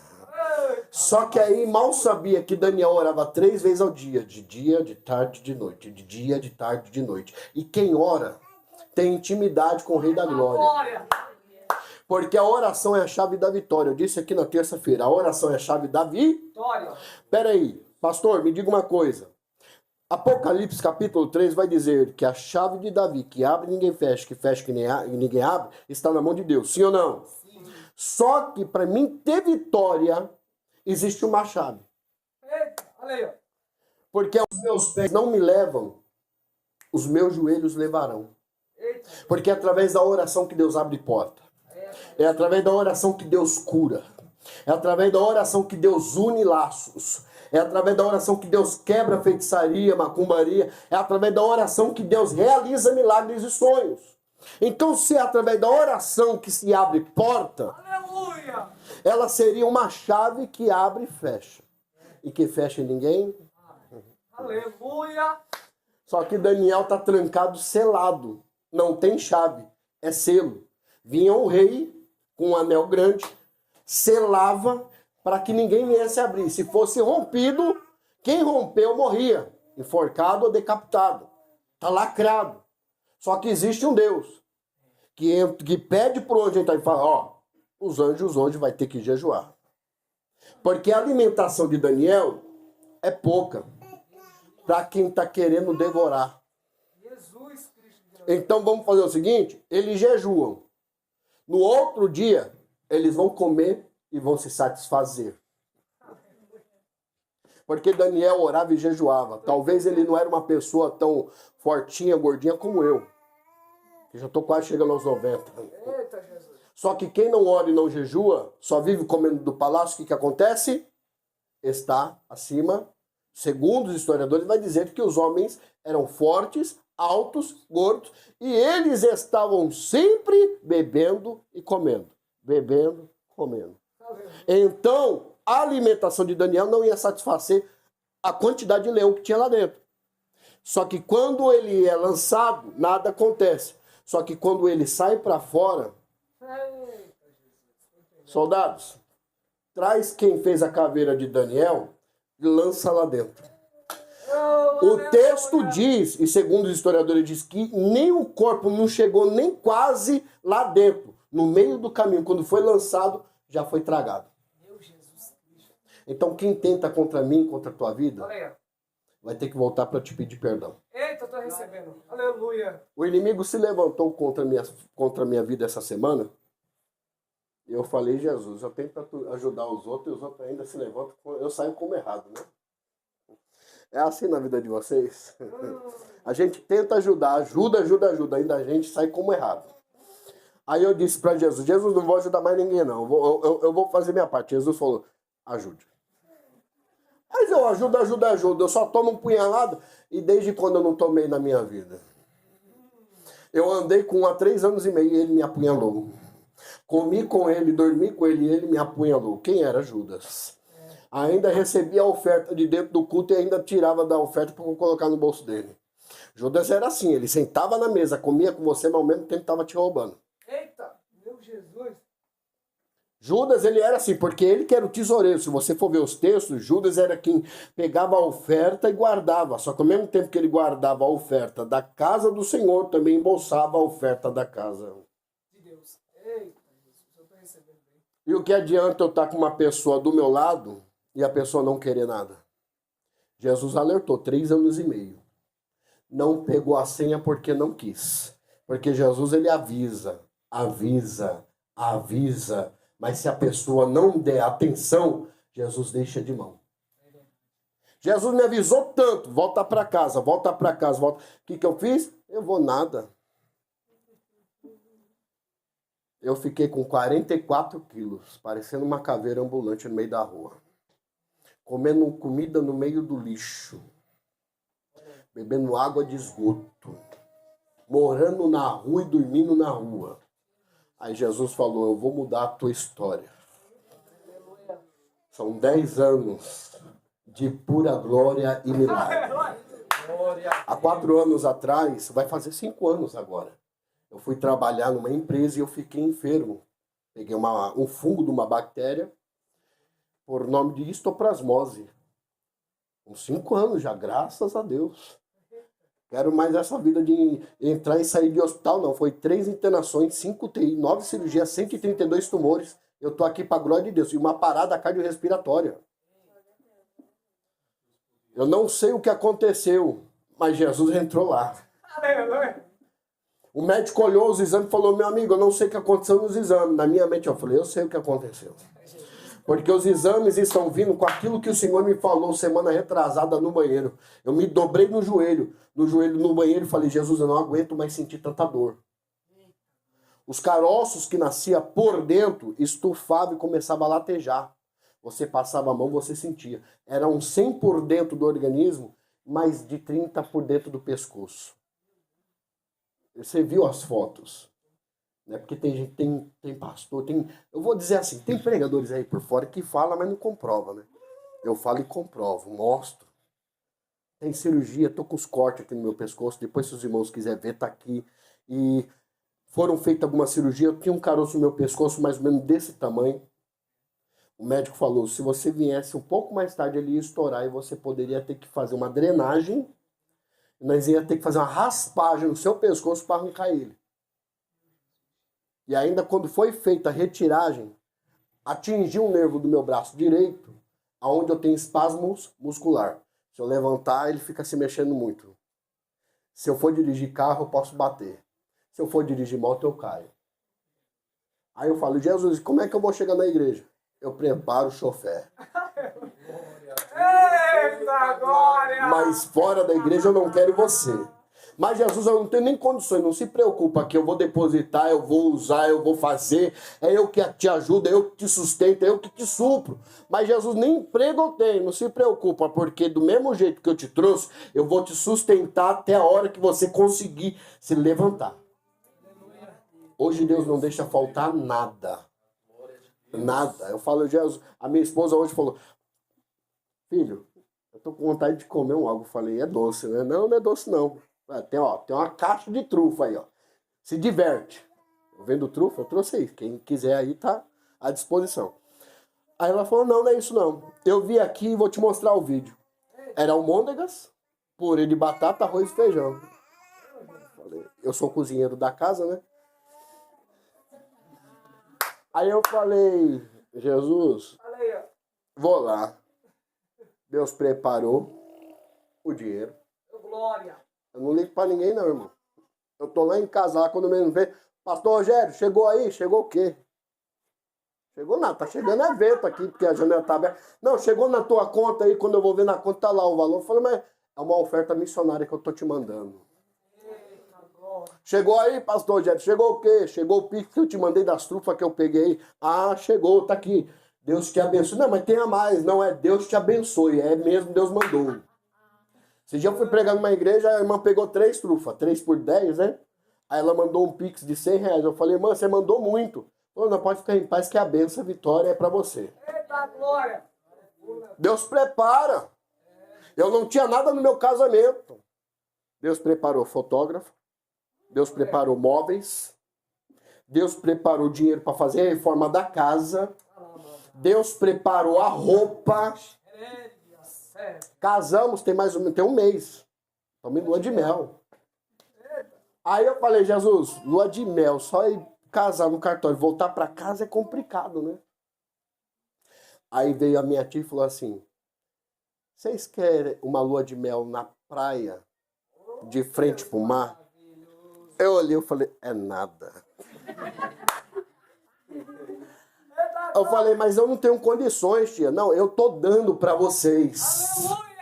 Só que aí mal sabia que Daniel orava 3 vezes ao dia, de tarde, de noite, de dia, de tarde, de noite. E quem ora tem intimidade com o Rei da Glória. Porque a oração é a chave da vitória. Eu disse aqui na terça-feira, a oração é a chave da vitória. Peraí, pastor, me diga uma coisa. Apocalipse capítulo 3 vai dizer que a chave de Davi, que abre e ninguém fecha, que fecha e ninguém abre, está na mão de Deus. Sim ou não? Sim. Só que para mim ter vitória, existe uma chave. Eita, olha aí, ó. Porque os meus pés não me levam, os meus joelhos levarão. Eita. Porque é através da oração que Deus abre porta. É através da oração que Deus cura. É através da oração que Deus une laços. É através da oração que Deus quebra feitiçaria, macumbaria. É através da oração que Deus realiza milagres e sonhos. Então, se é através da oração que se abre porta, aleluia, ela seria uma chave que abre e fecha. E que fecha ninguém. Aleluia. Só que Daniel está trancado, selado. Não tem chave. É selo. Vinha o rei com um anel grande, selava para que ninguém viesse abrir. Se fosse rompido, quem rompeu morria, enforcado ou decapitado. Está lacrado. Só que existe um Deus que pede para o anjo entrar e fala, ó, os anjos hoje vai ter que jejuar. Porque a alimentação de Daniel é pouca para quem está querendo devorar. Jesus Cristo. Então vamos fazer o seguinte, eles jejuam. No outro dia, eles vão comer e vão se satisfazer. Porque Daniel orava e jejuava. Talvez ele não era uma pessoa tão fortinha, gordinha como eu. Que já estou quase chegando aos 90. Eita, Jesus. Só que quem não ora e não jejua, só vive comendo do palácio, o que acontece? Está acima. Segundo os historiadores, vai dizer que os homens eram fortes, altos, gordos, e eles estavam sempre bebendo e comendo. Bebendo, comendo. Então, a alimentação de Daniel não ia satisfazer a quantidade de leão que tinha lá dentro. Só que quando ele é lançado, nada acontece. Só que quando ele sai para fora, soldados, traz quem fez a caveira de Daniel e lança lá dentro. O texto diz, e segundo os historiadores diz que nem o corpo não chegou nem quase lá dentro. No meio do caminho, quando foi lançado, já foi tragado. Então quem tenta contra mim, contra a tua vida, vai ter que voltar para te pedir perdão. Eita, tô recebendo. Aleluia. O inimigo se levantou contra a minha vida essa semana. E eu falei, Jesus, eu tento ajudar os outros e os outros ainda se levantam. Eu saio como errado, né? É assim na vida de vocês? A gente tenta ajudar, ajuda, ainda a gente sai como errado. Aí eu disse para Jesus, Jesus, não vou ajudar mais ninguém não, eu vou fazer minha parte. Jesus falou, ajude. Mas eu ajudo, eu só tomo um punhalado e desde quando eu não tomei na minha vida? Eu andei com um há 3 anos e meio e ele me apunhalou. Comi com ele, dormi com ele e ele me apunhalou. Quem era? Judas. Ainda recebia a oferta de dentro do culto e ainda tirava da oferta para colocar no bolso dele. Judas era assim, ele sentava na mesa, comia com você, mas ao mesmo tempo estava te roubando. Eita, meu Jesus. Judas, ele era assim, porque ele que era o tesoureiro. Se você for ver os textos, Judas era quem pegava a oferta e guardava. Só que ao mesmo tempo que ele guardava a oferta da casa do Senhor, também embolsava a oferta da casa De Deus. Eita, Jesus, eu estou recebendo bem. E o que adianta eu estar com uma pessoa do meu lado e a pessoa não querer nada? Jesus alertou, 3 anos e meio. Não pegou a senha porque não quis. Porque Jesus, ele avisa. Mas se a pessoa não der atenção, Jesus deixa de mão. Jesus me avisou tanto, volta para casa. O que eu fiz? Eu vou nada. Eu fiquei com 44 quilos, parecendo uma caveira ambulante no meio da rua. Comendo comida no meio do lixo. Bebendo água de esgoto. Morando na rua e dormindo na rua. Aí Jesus falou, eu vou mudar a tua história. São 10 anos de pura glória e milagre. Há 4 anos atrás, vai fazer 5 anos agora. Eu fui trabalhar numa empresa e eu fiquei enfermo. Peguei um fungo de uma bactéria por nome de histoplasmose. Uns 5 anos já, graças a Deus. Quero mais essa vida de entrar e sair de hospital, não. Foi 3 internações, 5 UTI, 9 cirurgias, 132 tumores. Eu tô aqui para a glória de Deus. E uma parada cardiorrespiratória. Eu não sei o que aconteceu, mas Jesus entrou lá. Aleluia. O médico olhou os exames e falou, meu amigo, eu não sei o que aconteceu nos exames. Na minha mente eu falei, eu sei o que aconteceu. Porque os exames estão vindo com aquilo que o Senhor me falou semana retrasada no banheiro. Eu me dobrei no joelho no banheiro e falei, Jesus, eu não aguento mais sentir tanta dor. Os caroços que nascia por dentro estufavam e começava a latejar. Você passava a mão, você sentia. Eram 100 por dentro do organismo, mais de 30 por dentro do pescoço. Você viu as fotos? Né? Porque tem gente, tem pastor, eu vou dizer assim, tem pregadores aí por fora que falam, mas não comprova, né? Eu falo e comprovo, mostro. Tem cirurgia, tô com os cortes aqui no meu pescoço, depois se os irmãos quiserem ver, tá aqui. E foram feitas algumas cirurgias, eu tinha um caroço no meu pescoço mais ou menos desse tamanho. O médico falou, se você viesse um pouco mais tarde, ele ia estourar e você poderia ter que fazer uma drenagem. Nós ia ter que fazer uma raspagem no seu pescoço para arrancar ele. E ainda quando foi feita a retiragem, atingiu o nervo do meu braço direito, aonde eu tenho espasmos muscular. Se eu levantar, ele fica se mexendo muito. Se eu for dirigir carro, eu posso bater. Se eu for dirigir moto, eu caio. Aí eu falo, Jesus, como é que eu vou chegar na igreja? Eu preparo o chofer. Eita, glória! Mas fora da igreja eu não quero você. Mas Jesus, eu não tenho nem condições, não se preocupa que eu vou depositar, eu vou usar, eu vou fazer, é eu que te ajudo, é eu que te sustento, é eu que te supro. Mas Jesus, nem emprego eu tenho, não se preocupa, porque do mesmo jeito que eu te trouxe, eu vou te sustentar até a hora que você conseguir se levantar. Hoje Deus não deixa faltar nada. Nada. Eu falo, Jesus, a minha esposa hoje falou, filho, eu tô com vontade de comer algo. Eu falei, é doce, né? Não, não é doce não. Tem uma caixa de trufa aí, ó. Se diverte. Eu vendo trufa, eu trouxe aí. Quem quiser aí tá à disposição. Aí ela falou, não, não é isso não. Eu vi aqui e vou te mostrar o vídeo. Era almôndegas, purê de batata, arroz e feijão. Eu sou cozinheiro da casa, né? Aí eu falei, Jesus, vou lá. Deus preparou o dinheiro. Glória. Eu não ligo pra ninguém não, irmão. Eu tô lá em casa, lá quando mesmo vê. Pastor Rogério, chegou aí? Chegou o quê? Chegou nada, tá chegando evento aqui, porque a janela tá aberta. Não, chegou na tua conta aí, quando eu vou ver na conta, tá lá o valor. Eu falei, mas é uma oferta missionária que eu tô te mandando. Chegou aí, pastor Jé, chegou o quê? Chegou o pique que eu te mandei das trufas que eu peguei. Ah, chegou, tá aqui. Deus te abençoe. Não, mas tem a mais. Não é Deus te abençoe, é mesmo Deus mandou. Esse dia eu fui pregar numa igreja, a irmã pegou 3 trufas, 3 por 10, né? Aí ela mandou um pix de 100 reais. Eu falei, irmã, você mandou muito. Falou, não, pode ficar em paz que a benção, a vitória é pra você. Eita glória! Deus prepara. Eu não tinha nada no meu casamento. Deus preparou fotógrafo. Deus preparou móveis. Deus preparou dinheiro para fazer a reforma da casa. Deus preparou a roupa. Casamos, tem um mês. Estamos em lua de mel. Aí eu falei, Jesus, lua de mel, só ir casar no cartório, voltar para casa é complicado, né? Aí veio a minha tia e falou assim, vocês querem uma lua de mel na praia, de frente pro mar? Eu olhei e falei, é nada. Eu falei, mas eu não tenho condições, tia. Não, eu tô dando para vocês. Aleluia!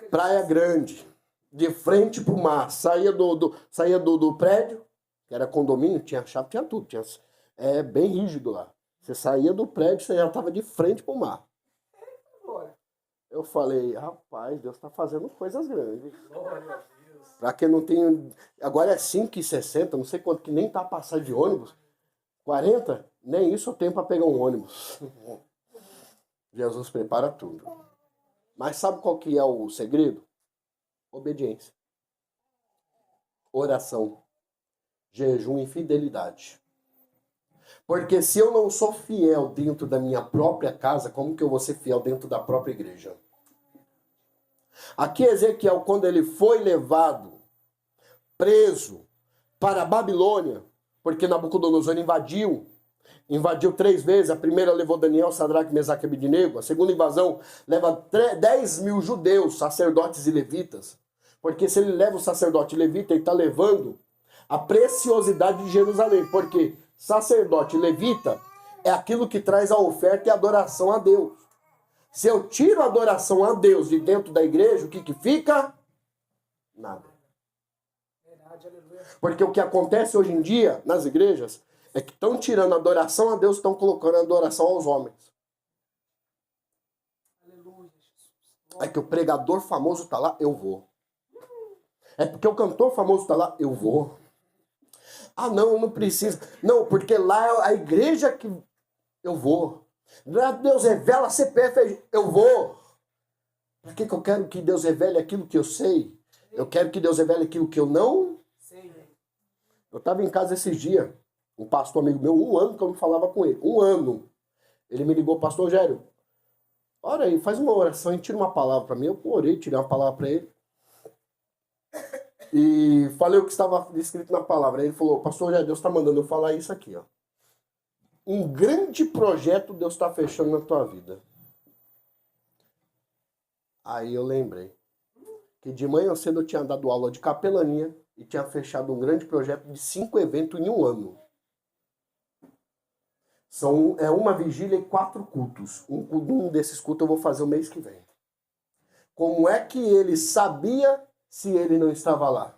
Praia grande, de frente pro mar. Saía do prédio, que era condomínio, tinha chave, tinha tudo. É bem rígido lá. Você saía do prédio, você já estava de frente pro mar. Eu falei, rapaz, Deus está fazendo coisas grandes. Para quem não tem... Agora é 5,60, não sei quanto, que nem tá a passagem de ônibus. 40, nem isso eu tenho para pegar um ônibus. Jesus prepara tudo. Mas sabe qual que é o segredo? Obediência. Oração. Jejum e fidelidade. Porque se eu não sou fiel dentro da minha própria casa, como que eu vou ser fiel dentro da própria igreja? Aqui Ezequiel, quando ele foi levado, preso para a Babilônia, porque Nabucodonosor invadiu 3 vezes. A primeira levou Daniel, Sadraque, Mesaque e Abednego. A segunda invasão leva 10 mil judeus, sacerdotes e levitas. Porque se ele leva o sacerdote e levita, ele está levando a preciosidade de Jerusalém. Porque sacerdote e levita é aquilo que traz a oferta e a adoração a Deus. Se eu tiro a adoração a Deus de dentro da igreja, o que fica? Nada. Porque o que acontece hoje em dia nas igrejas é que estão tirando a adoração a Deus, estão colocando a adoração aos homens. É que o pregador famoso está lá, eu vou. É porque o cantor famoso está lá, eu vou. Ah, não, não precisa. Não, porque lá é a igreja que eu vou. Deus revela CPF, eu vou. Por que eu quero que Deus revele aquilo que eu sei? Eu quero que Deus revele aquilo que eu não sei. Eu estava em casa esses dias, um pastor amigo meu, 1 ano que eu não falava com ele. 1 ano. Ele me ligou, pastor Gério, ora aí, faz uma oração e tira uma palavra para mim. Eu orei, tirei uma palavra para ele. E falei o que estava escrito na palavra. Ele falou, pastor Gério, Deus está mandando eu falar isso aqui, ó. Um grande projeto Deus está fechando na tua vida. Aí eu lembrei que de manhã cedo eu tinha dado aula de capelania e tinha fechado um grande projeto de 5 eventos em 1 ano. É uma vigília e 4 cultos. Um desses cultos eu vou fazer o mês que vem. Como é que ele sabia se ele não estava lá?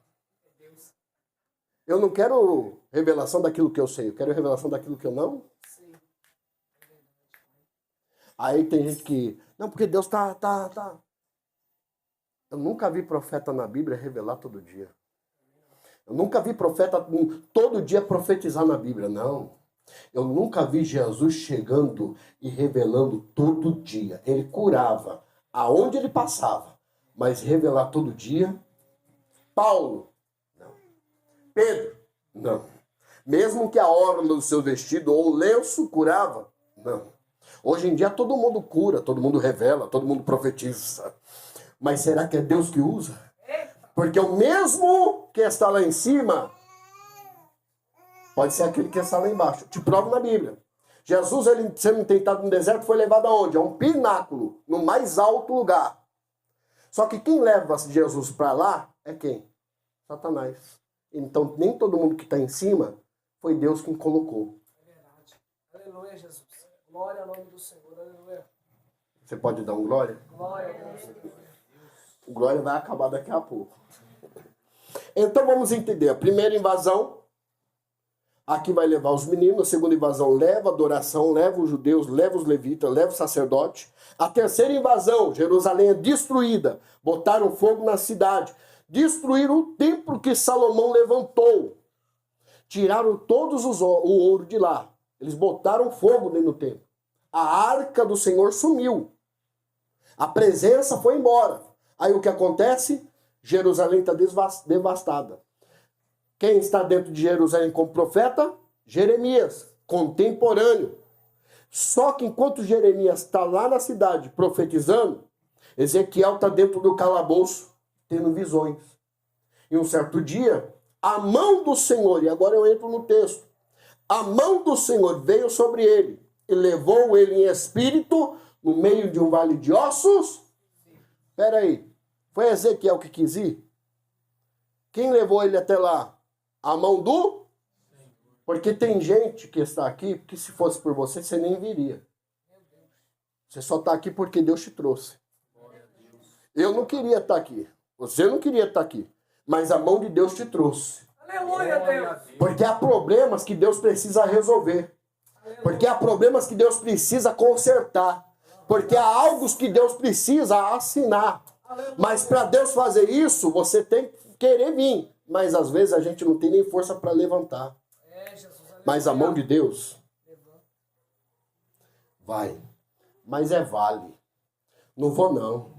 Eu não quero revelação daquilo que eu sei, eu quero revelação daquilo que eu não sei. Aí tem gente que... Não, porque Deus tá. Eu nunca vi profeta na Bíblia revelar todo dia. Eu nunca vi profeta todo dia profetizar na Bíblia, não. Eu nunca vi Jesus chegando e revelando todo dia. Ele curava aonde ele passava, mas revelar todo dia... Paulo, não. Pedro, não. Mesmo que a orla do seu vestido ou o lenço curava, não. Hoje em dia todo mundo cura, todo mundo revela, todo mundo profetiza. Mas será que é Deus que usa? Porque o mesmo que está lá em cima pode ser aquele que está lá embaixo. Te provo na Bíblia. Jesus, ele sendo tentado no deserto, foi levado aonde? A um pináculo, no mais alto lugar. Só que quem leva Jesus para lá é quem? Satanás. Então nem todo mundo que está em cima foi Deus quem colocou. Aleluia, Jesus. Glória ao nome do Senhor. Aleluia. Você pode dar um glória? Glória a Deus. O glória vai acabar daqui a pouco. Então vamos entender. A primeira invasão, aqui vai levar os meninos. A segunda invasão leva a adoração, leva os judeus, leva os levitas, leva o sacerdote. A terceira invasão, Jerusalém é destruída. Botaram fogo na cidade. Destruíram o templo que Salomão levantou. Tiraram todos o ouro de lá. Eles botaram fogo dentro do templo. A arca do Senhor sumiu. A presença foi embora. Aí o que acontece? Jerusalém está devastada. Quem está dentro de Jerusalém como profeta? Jeremias, contemporâneo. Só que enquanto Jeremias está lá na cidade profetizando, Ezequiel está dentro do calabouço tendo visões. E um certo dia, a mão do Senhor, e agora eu entro no texto, a mão do Senhor veio sobre ele e levou ele em espírito no meio de um vale de ossos. Espera aí, foi Ezequiel que quis ir? Quem levou ele até lá? A mão do? Porque tem gente que está aqui, que se fosse por você, você nem viria. Você só está aqui porque Deus te trouxe. Eu não queria estar aqui. Você não queria estar aqui. Mas a mão de Deus te trouxe. Aleluia, Deus. Porque há problemas que Deus precisa resolver. Porque há problemas que Deus precisa consertar. Porque há algo que Deus precisa assinar. Mas para Deus fazer isso, você tem que querer vir. Mas às vezes a gente não tem nem força para levantar. Mas a mão de Deus vai. Mas é vale. Não vou não.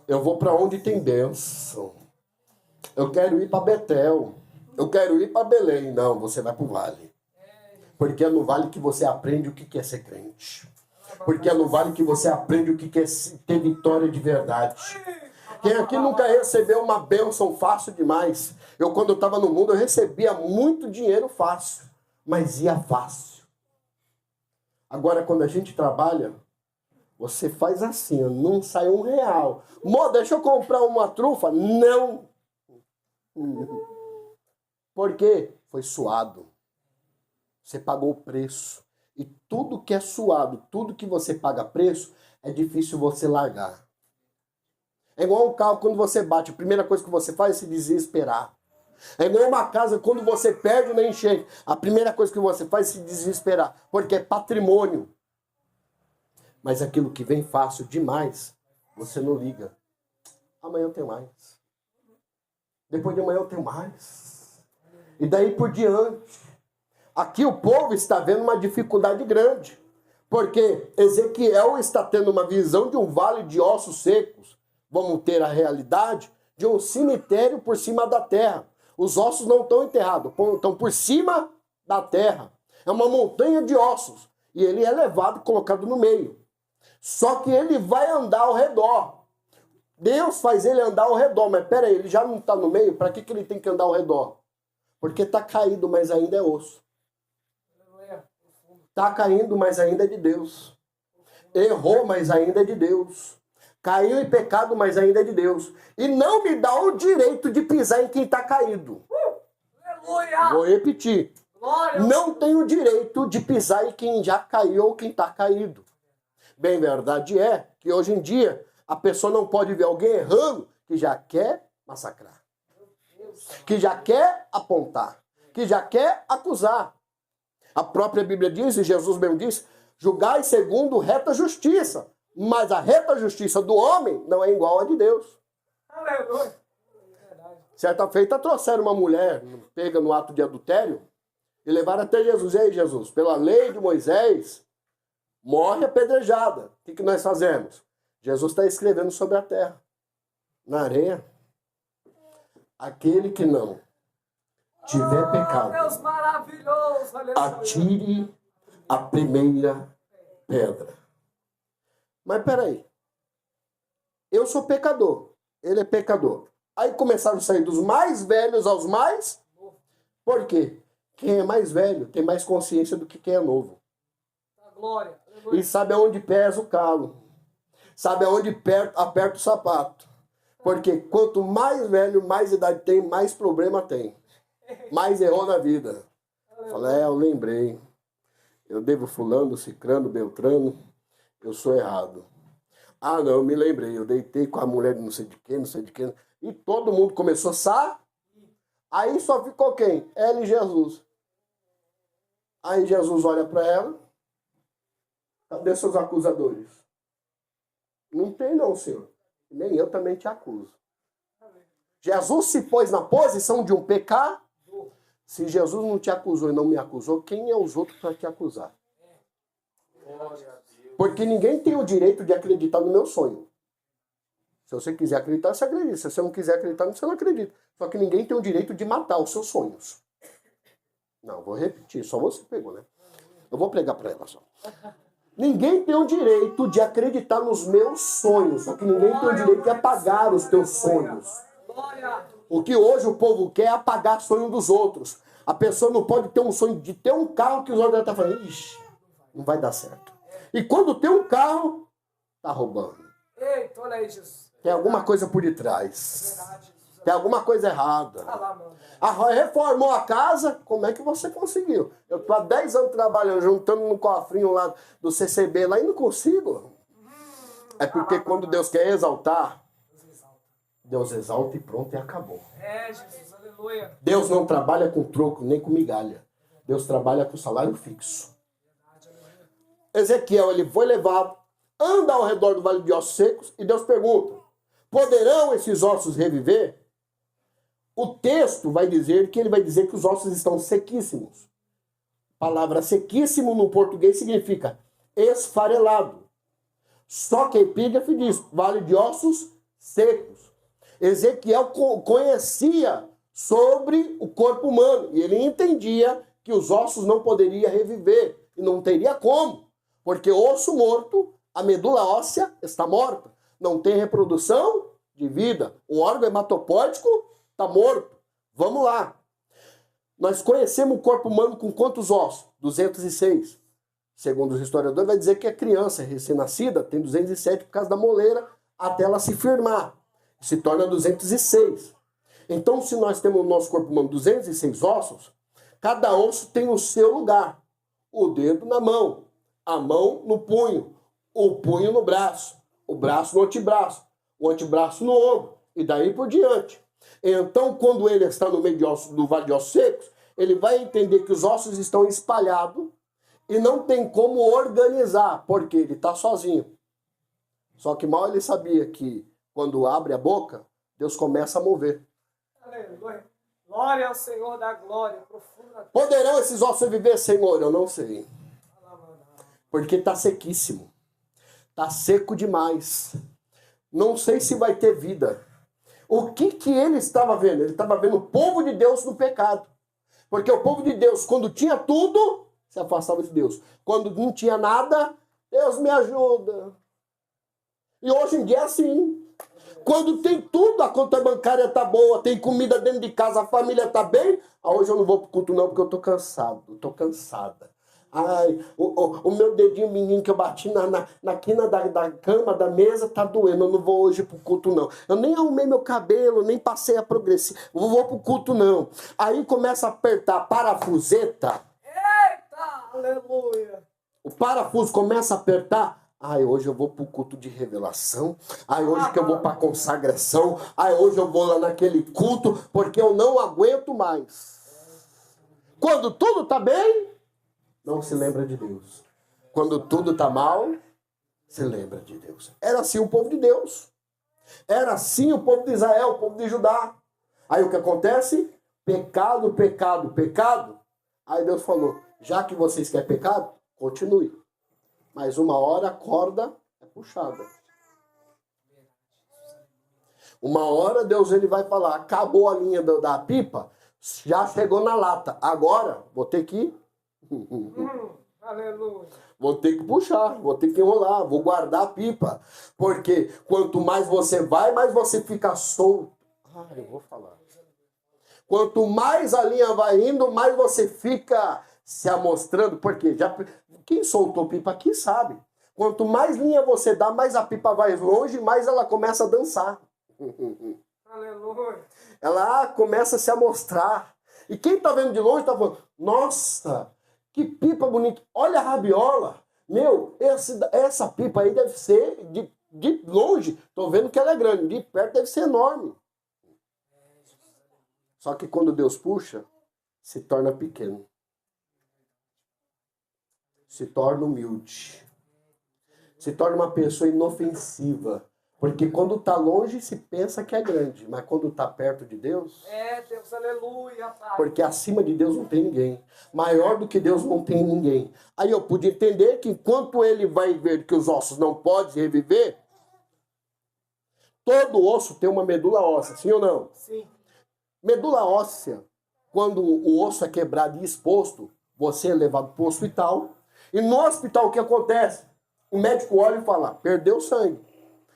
Eu vou para onde tem bênção. Eu quero ir para Betel. Eu quero ir para Belém. Não, você vai para o vale. Porque é no vale que você aprende o que é ser crente. Porque é no vale que você aprende o que é ter vitória de verdade. Quem aqui nunca recebeu uma bênção fácil demais? Eu, quando eu estava no mundo, eu recebia muito dinheiro fácil. Mas ia fácil. Agora, quando a gente trabalha, você faz assim, não sai R$1. Mô, deixa eu comprar uma trufa? Não. Por quê? Foi suado. Você pagou o preço. E tudo que é suado, tudo que você paga preço, é difícil você largar. É igual um carro, quando você bate, a primeira coisa que você faz é se desesperar. É igual uma casa, quando você perde uma enchente, a primeira coisa que você faz é se desesperar, porque é patrimônio. Mas aquilo que vem fácil demais, você não liga. Amanhã eu tenho mais. Depois de amanhã eu tenho mais. E daí por diante. Aqui o povo está vendo uma dificuldade grande. Porque Ezequiel está tendo uma visão de um vale de ossos secos. Vamos ter a realidade de um cemitério por cima da terra. Os ossos não estão enterrados, estão por cima da terra. É uma montanha de ossos. E ele é levado e colocado no meio. Só que ele vai andar ao redor. Deus faz ele andar ao redor. Mas peraí, ele já não está no meio? Para que ele tem que andar ao redor? Porque está caído, mas ainda é osso. Está caindo, mas ainda é de Deus. Errou, mas ainda é de Deus. Caiu em pecado, mas ainda é de Deus. E não me dá o direito de pisar em quem está caído. Aleluia. Vou repetir. Glória. Não tenho o direito de pisar em quem já caiu ou quem está caído. Bem, verdade é que hoje em dia a pessoa não pode ver alguém errando que já quer massacrar. Que já quer apontar. Que já quer acusar. A própria Bíblia diz, e Jesus mesmo disse, julgai segundo reta justiça. Mas a reta justiça do homem não é igual à de Deus. Aleluia. Certa feita trouxeram uma mulher pega no ato de adultério e levaram até Jesus. E aí, Jesus, pela lei de Moisés, morre apedrejada. O que nós fazemos? Jesus está escrevendo sobre a terra, na areia. Aquele que não tiver pecado, Deus maravilhoso. Aleluia. atire a primeira pedra. Mas peraí, eu sou pecador, ele é pecador. Aí começaram a sair dos mais velhos aos mais... Por quê? Quem é mais velho tem mais consciência do que quem é novo. Glória. E sabe aonde pesa o calo. Sabe aonde aperta o sapato. Porque quanto mais velho, mais idade tem, mais problema tem. Mais errou na vida. Falei, eu lembrei. Eu devo fulano, cicrano, beltrano. Eu sou errado. Ah, não, eu me lembrei. Eu deitei com a mulher de não sei de quem, não sei de quem. E todo mundo começou a sair. Aí só ficou quem? Ela e Jesus. Aí Jesus olha para ela. Cadê seus acusadores? Não tem não, Senhor. Nem eu também te acuso. Jesus se pôs na posição de um pecado. Se Jesus não te acusou e não me acusou, quem é os outros para te acusar? Porque ninguém tem o direito de acreditar no meu sonho. Se você quiser acreditar, você acredita. Se você não quiser acreditar, você não acredita. Só que ninguém tem o direito de matar os seus sonhos. Não, vou repetir. Só você pegou, né? Eu vou pregar para ela só. Ninguém tem o direito de acreditar nos meus sonhos. Só que ninguém tem o direito de apagar os teus sonhos. O que hoje o povo quer é apagar o sonho dos outros. A pessoa não pode ter um sonho de ter um carro que os outros estão falando. Ixi, não vai dar certo. E quando tem um carro, tá roubando. Eita, olha aí, Jesus. Tem alguma coisa por detrás. Tem alguma coisa errada. Reformou a casa, como é que você conseguiu? Eu estou há 10 anos trabalhando, juntando no cofrinho lá do CCB lá e não consigo. É porque quando Deus quer exaltar, Deus exalta e pronto, e acabou. É, Jesus, aleluia. Deus não trabalha com troco, nem com migalha. Deus trabalha com salário fixo. Ezequiel, ele foi levado, anda ao redor do vale de ossos secos, e Deus pergunta, poderão esses ossos reviver? O texto vai dizer que ele vai dizer que os ossos estão sequíssimos. A palavra sequíssimo no português significa esfarelado. Só que a epígrafe diz, vale de ossos secos. Ezequiel conhecia sobre o corpo humano e ele entendia que os ossos não poderiam reviver e não teria como, porque osso morto, a medula óssea está morta, não tem reprodução de vida, o órgão hematopódico está morto. Vamos lá. Nós conhecemos o corpo humano com quantos ossos? 206. Segundo os historiadores, vai dizer que a criança recém-nascida tem 207 por causa da moleira até ela se firmar. Se torna 206. Então, se nós temos no nosso corpo humano 206 ossos, cada osso tem o seu lugar. O dedo na mão, a mão no punho, o punho no braço, o braço no antebraço, o antebraço no ombro, e daí por diante. Então, quando ele está no meio do vale de ossos secos, ele vai entender que os ossos estão espalhados e não tem como organizar, porque ele está sozinho. Só que mal ele sabia que quando abre a boca, Deus começa a mover. Aleluia. Glória ao Senhor da glória profunda. Poderão esses ossos viver, Senhor? Eu não sei. Porque está sequíssimo. Está seco demais. Não sei se vai ter vida. O que ele estava vendo? Ele estava vendo o povo de Deus no pecado. Porque o povo de Deus, quando tinha tudo, se afastava de Deus. Quando não tinha nada, Deus me ajuda. E hoje em dia é assim. Quando tem tudo, a conta bancária tá boa, tem comida dentro de casa, a família tá bem. Ah, hoje eu não vou pro culto não, porque eu tô cansado, eu tô cansada. Ai, o meu dedinho menino que eu bati na quina da cama, da mesa, tá doendo. Eu não vou hoje pro culto, não. Eu nem arrumei meu cabelo, nem passei a progressiva. Eu não vou pro culto, não. Aí começa a apertar a parafuseta. Eita, aleluia. O parafuso começa a apertar. Ai, hoje eu vou pro culto de revelação. Ai, hoje que eu vou pra consagração. Ai, hoje eu vou lá naquele culto, porque eu não aguento mais. Quando tudo tá bem, não se lembra de Deus. Quando tudo tá mal, se lembra de Deus. Era assim o povo de Deus. Era assim o povo de Israel, o povo de Judá. Aí o que acontece? Pecado, pecado, pecado. Aí Deus falou, já que vocês querem pecado, continue. Mas uma hora a corda é puxada. Uma hora Deus ele vai falar, acabou a linha da pipa, já chegou na lata. Agora vou ter que Aleluia. Vou ter que puxar, vou ter que enrolar, vou guardar a pipa. Porque quanto mais você vai, mais você fica solto. Eu vou falar. Quanto mais a linha vai indo, mais você fica se amostrando. Porque quem soltou pipa aqui sabe. Quanto mais linha você dá, mais a pipa vai longe, mais ela começa a dançar. Aleluia. Ela começa a se amostrar. E quem está vendo de longe está falando, nossa, Que pipa bonita. Olha a rabiola. Meu, essa pipa aí deve ser de longe. Tô vendo que ela é grande. De perto deve ser enorme. Só que quando Deus puxa, se torna pequeno. Se torna humilde. Se torna uma pessoa inofensiva. Porque quando está longe se pensa que é grande. Mas quando está perto de Deus... Deus, aleluia, Pai. Porque acima de Deus não tem ninguém. Maior do que Deus não tem ninguém. Aí eu pude entender que enquanto ele vai ver que os ossos não podem reviver, todo osso tem uma medula óssea, sim ou não? Sim. Medula óssea, quando o osso é quebrado e exposto, você é levado para o hospital. E no hospital o que acontece? O médico olha e fala, perdeu sangue.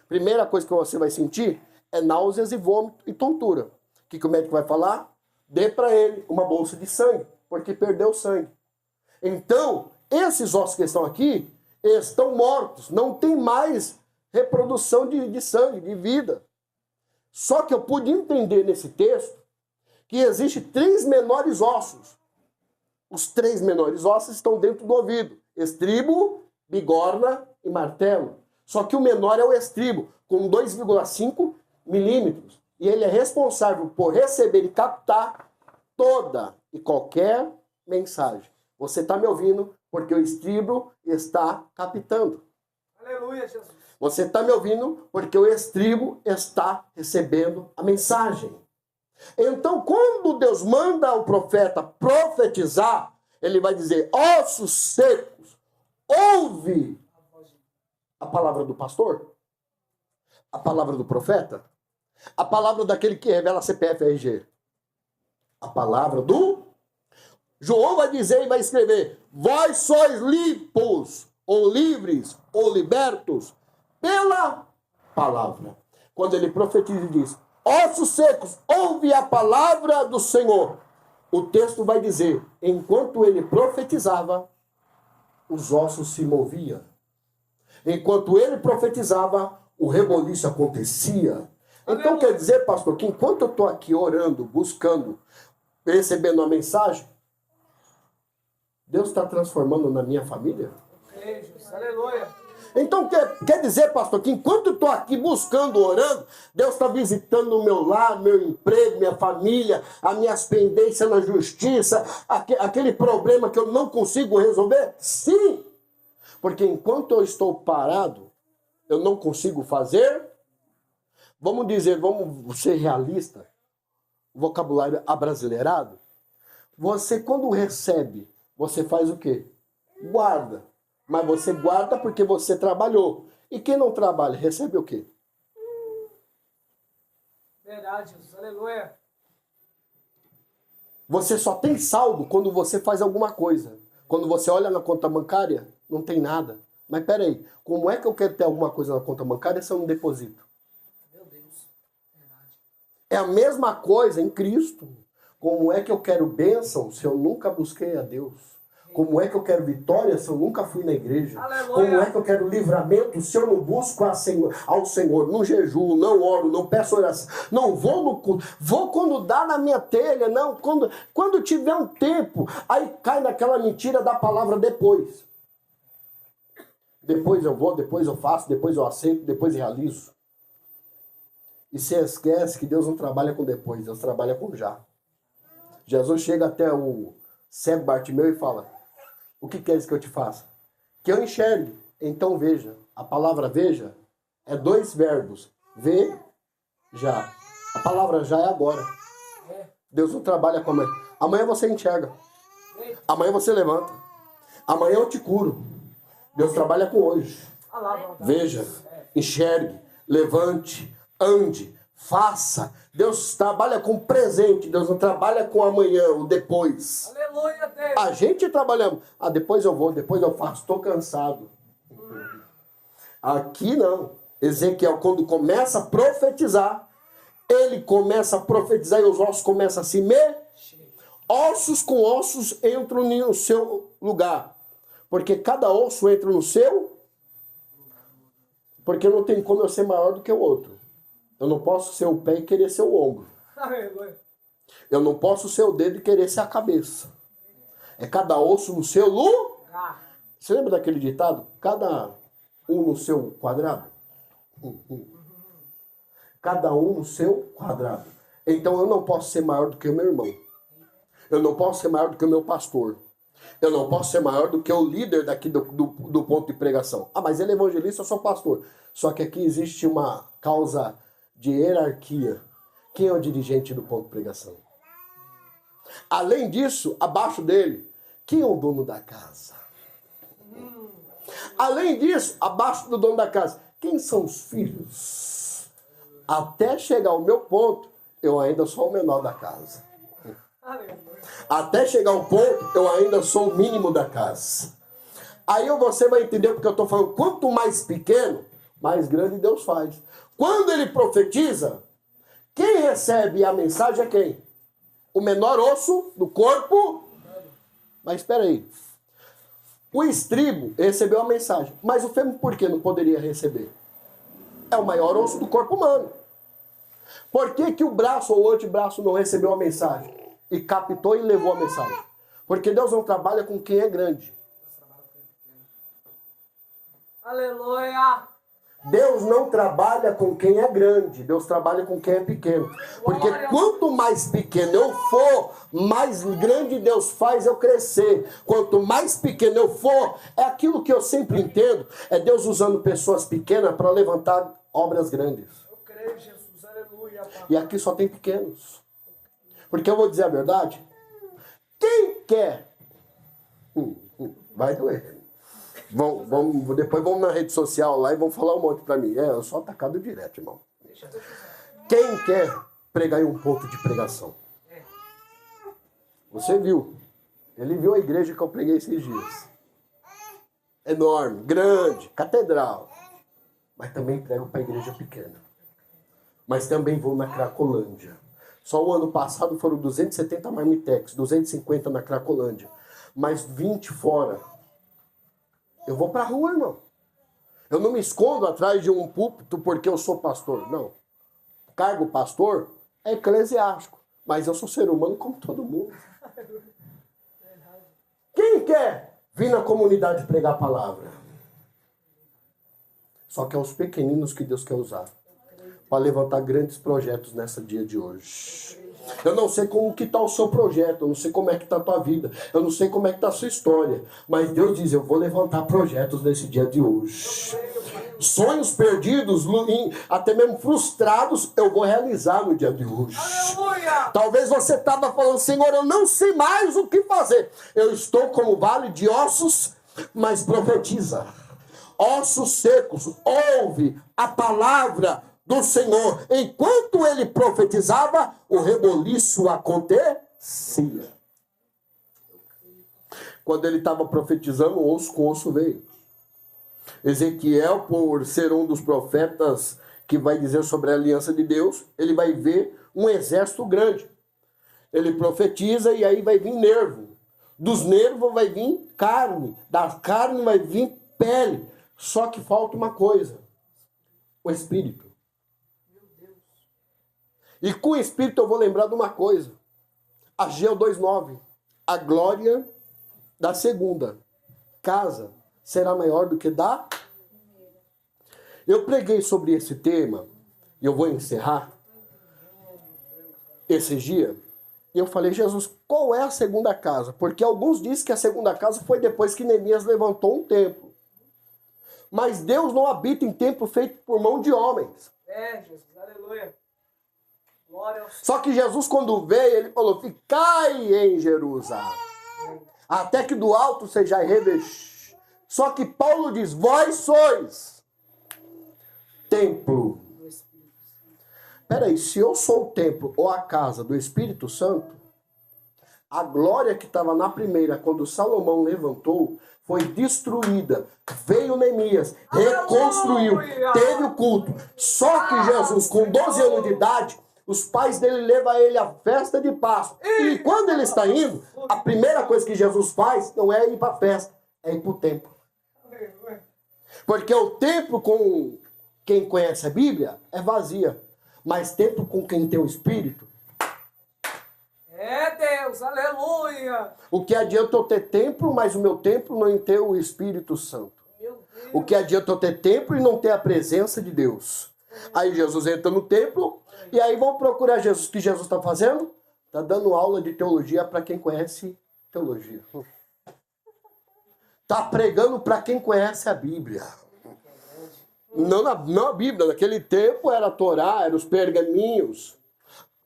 Primeira coisa que você vai sentir é náuseas e vômito e tontura. O que o médico vai falar? Dê para ele uma bolsa de sangue, porque perdeu sangue. Então, esses ossos que estão aqui, estão mortos. Não tem mais reprodução de sangue, de vida. Só que eu pude entender nesse texto que existem 3 menores ossos. Os 3 menores ossos estão dentro do ouvido. Estribo, bigorna e martelo. Só que o menor é o estribo, com 2,5 milímetros. E ele é responsável por receber e captar toda e qualquer mensagem. Você está me ouvindo porque o estribo está captando. Aleluia, Jesus. Você está me ouvindo porque o estribo está recebendo a mensagem. Então, quando Deus manda o profeta profetizar, ele vai dizer, ossos secos, ouve a palavra do pastor, a palavra do profeta, a palavra daquele que revela CPF e RG, a palavra do... João vai dizer e vai escrever, vós sois limpos, ou livres, ou libertos, pela palavra. Quando ele profetiza e diz, ossos secos, ouve a palavra do Senhor. O texto vai dizer, enquanto ele profetizava, os ossos se moviam. Enquanto ele profetizava, o reboliço acontecia. Então quer dizer, pastor, que enquanto eu estou aqui orando, buscando, recebendo a mensagem, Deus está transformando na minha família? Aleluia. Então quer dizer, pastor, que enquanto eu estou aqui buscando, orando, Deus está visitando o meu lar, meu emprego, minha família, as minhas pendências na justiça, aquele problema que eu não consigo resolver? Sim! Porque enquanto eu estou parado, eu não consigo fazer. Vamos dizer, vamos ser realista, vocabulário abrasileirado. Você, quando recebe, você faz o quê? Guarda. Mas você guarda porque você trabalhou. E quem não trabalha, recebe o quê? Verdade, Jesus. Aleluia. Você só tem saldo quando você faz alguma coisa. Quando você olha na conta bancária, não tem nada. Mas peraí, como é que eu quero ter alguma coisa na conta bancária se eu não deposito? Meu Deus. Verdade. É a mesma coisa em Cristo. Como é que eu quero bênção se eu nunca busquei a Deus? Como é que eu quero vitória se eu nunca fui na igreja? Aleluia. Como é que eu quero livramento se eu não busco ao Senhor? Não jejuo, não oro, não peço oração. Não vou no culto. Vou quando dá na minha telha. Não, quando tiver um tempo. Aí cai naquela mentira da palavra depois. Depois eu vou, depois eu faço, depois eu aceito, depois eu realizo. E você esquece que Deus não trabalha com depois, Deus trabalha com já. Jesus chega até o cego Bartimeu e fala, o que queres que eu te faça? Que eu enxergue. Então veja. A palavra veja é 2 verbos. Ver, já. A palavra já é agora. Deus não trabalha com amanhã. Amanhã você enxerga. Amanhã você levanta. Amanhã eu te curo. Deus trabalha com hoje. Veja, enxergue, levante, ande, faça. Deus trabalha com presente, Deus não trabalha com amanhã, o depois. Aleluia, Deus. A gente trabalhamos. Depois eu vou, depois eu faço, estou cansado. Aqui não. Ezequiel, quando começa a profetizar, ele começa a profetizar e os ossos começam a se mexer. Ossos com ossos entram no seu lugar. Porque cada osso entra no seu. Porque não tem como eu ser maior do que o outro. Eu não posso ser o pé e querer ser o ombro. Eu não posso ser o dedo e querer ser a cabeça. É cada osso no seu lugar. Você lembra daquele ditado? Cada um no seu quadrado? Cada um no seu quadrado. Então eu não posso ser maior do que o meu irmão. Eu não posso ser maior do que o meu pastor. Eu não posso ser maior do que o líder daqui do ponto de pregação. Ah, mas ele é evangelista, eu sou pastor. Só que aqui existe uma causa de hierarquia. Quem é o dirigente do ponto de pregação? Além disso, abaixo dele, quem é o dono da casa? Além disso, abaixo do dono da casa, quem são os filhos? Até chegar ao meu ponto, eu ainda sou o menor da casa. Até chegar ao ponto, eu ainda sou o mínimo da casa. Aí você vai entender porque eu estou falando, quanto mais pequeno, mais grande Deus faz. Quando ele profetiza, quem recebe a mensagem é quem? O menor osso do corpo. Mas espera aí. O estribo recebeu a mensagem. Mas o fêmur por que não poderia receber? É o maior osso do corpo humano. Por que que o braço ou o antebraço não recebeu a mensagem? E captou e levou a mensagem? Porque Deus não trabalha com quem é grande. Aleluia! Deus não trabalha com quem é grande, Deus trabalha com quem é pequeno. Porque quanto mais pequeno eu for, mais grande Deus faz eu crescer. Quanto mais pequeno eu for, é aquilo que eu sempre entendo, é Deus usando pessoas pequenas para levantar obras grandes. Eu creio, Jesus, aleluia. E aqui só tem pequenos. Porque eu vou dizer a verdade, quem quer, vai doer. Depois vamos na rede social lá e vão falar um monte pra mim. Eu sou atacado direto, irmão. Quem quer pregar em um ponto de pregação? Você viu. Ele viu a igreja que eu preguei esses dias. Enorme, grande, catedral. Mas também prego para a igreja pequena. Mas também vou na Cracolândia. Só o ano passado foram 270 marmitex, 250 na Cracolândia. Mais 20 fora. Eu vou para a rua, irmão. Eu não me escondo atrás de um púlpito porque eu sou pastor. Não. O cargo pastor é eclesiástico. Mas eu sou ser humano como todo mundo. Quem quer vir na comunidade pregar a palavra? Só que é os pequeninos que Deus quer usar para levantar grandes projetos nessa dia de hoje. Eu não sei como que está o seu projeto, eu não sei como é que está a tua vida, eu não sei como é que está a sua história, mas Deus diz, eu vou levantar projetos nesse dia de hoje. Sonhos perdidos, até mesmo frustrados, eu vou realizar no dia de hoje. Aleluia! Talvez você estava falando, Senhor, eu não sei mais o que fazer. Eu estou como vale de ossos, mas profetiza. Ossos secos, ouve a palavra do Senhor. Enquanto ele profetizava, o reboliço acontecia. Quando ele estava profetizando, osso com osso veio. Ezequiel, por ser um dos profetas que vai dizer sobre a aliança de Deus, ele vai ver um exército grande. Ele profetiza e aí vai vir nervo. Dos nervos vai vir carne. Da carne vai vir pele. Só que falta uma coisa. O Espírito. E com o Espírito eu vou lembrar de uma coisa. Ageu 2:9. A glória da segunda casa será maior do que da... Eu preguei sobre esse tema, e eu vou encerrar esse dia, e eu falei, Jesus, qual é a segunda casa? Porque alguns dizem que a segunda casa foi depois que Neemias levantou um templo. Mas Deus não habita em templo feito por mão de homens. Jesus, aleluia. Glória ao Senhor. Só que Jesus, quando veio, ele falou, ficai em Jerusalém, até que do alto sejais revestidos. Só que Paulo diz, vós sois templo. Peraí, se eu sou o templo ou a casa do Espírito Santo, a glória que estava na primeira, quando Salomão levantou, foi destruída. Veio Neemias, reconstruiu, teve o culto. Só que Jesus, com 12 anos de idade, os pais dele levam ele à festa de Páscoa. E quando ele está indo, a primeira coisa que Jesus faz não é ir para a festa, é ir para o templo. Porque o templo, com quem conhece a Bíblia, é vazia. Mas templo com quem tem o Espírito, Deus, aleluia. O que adianta eu ter templo, mas o meu templo não ter o Espírito Santo? Meu Deus. O que adianta eu ter templo e não ter a presença de Deus? Aí Jesus entra no templo e aí vão procurar Jesus. O que Jesus está fazendo? Está dando aula de teologia para quem conhece teologia. Está pregando para quem conhece a Bíblia. Não a Bíblia, naquele tempo era a Torá, eram os pergaminhos.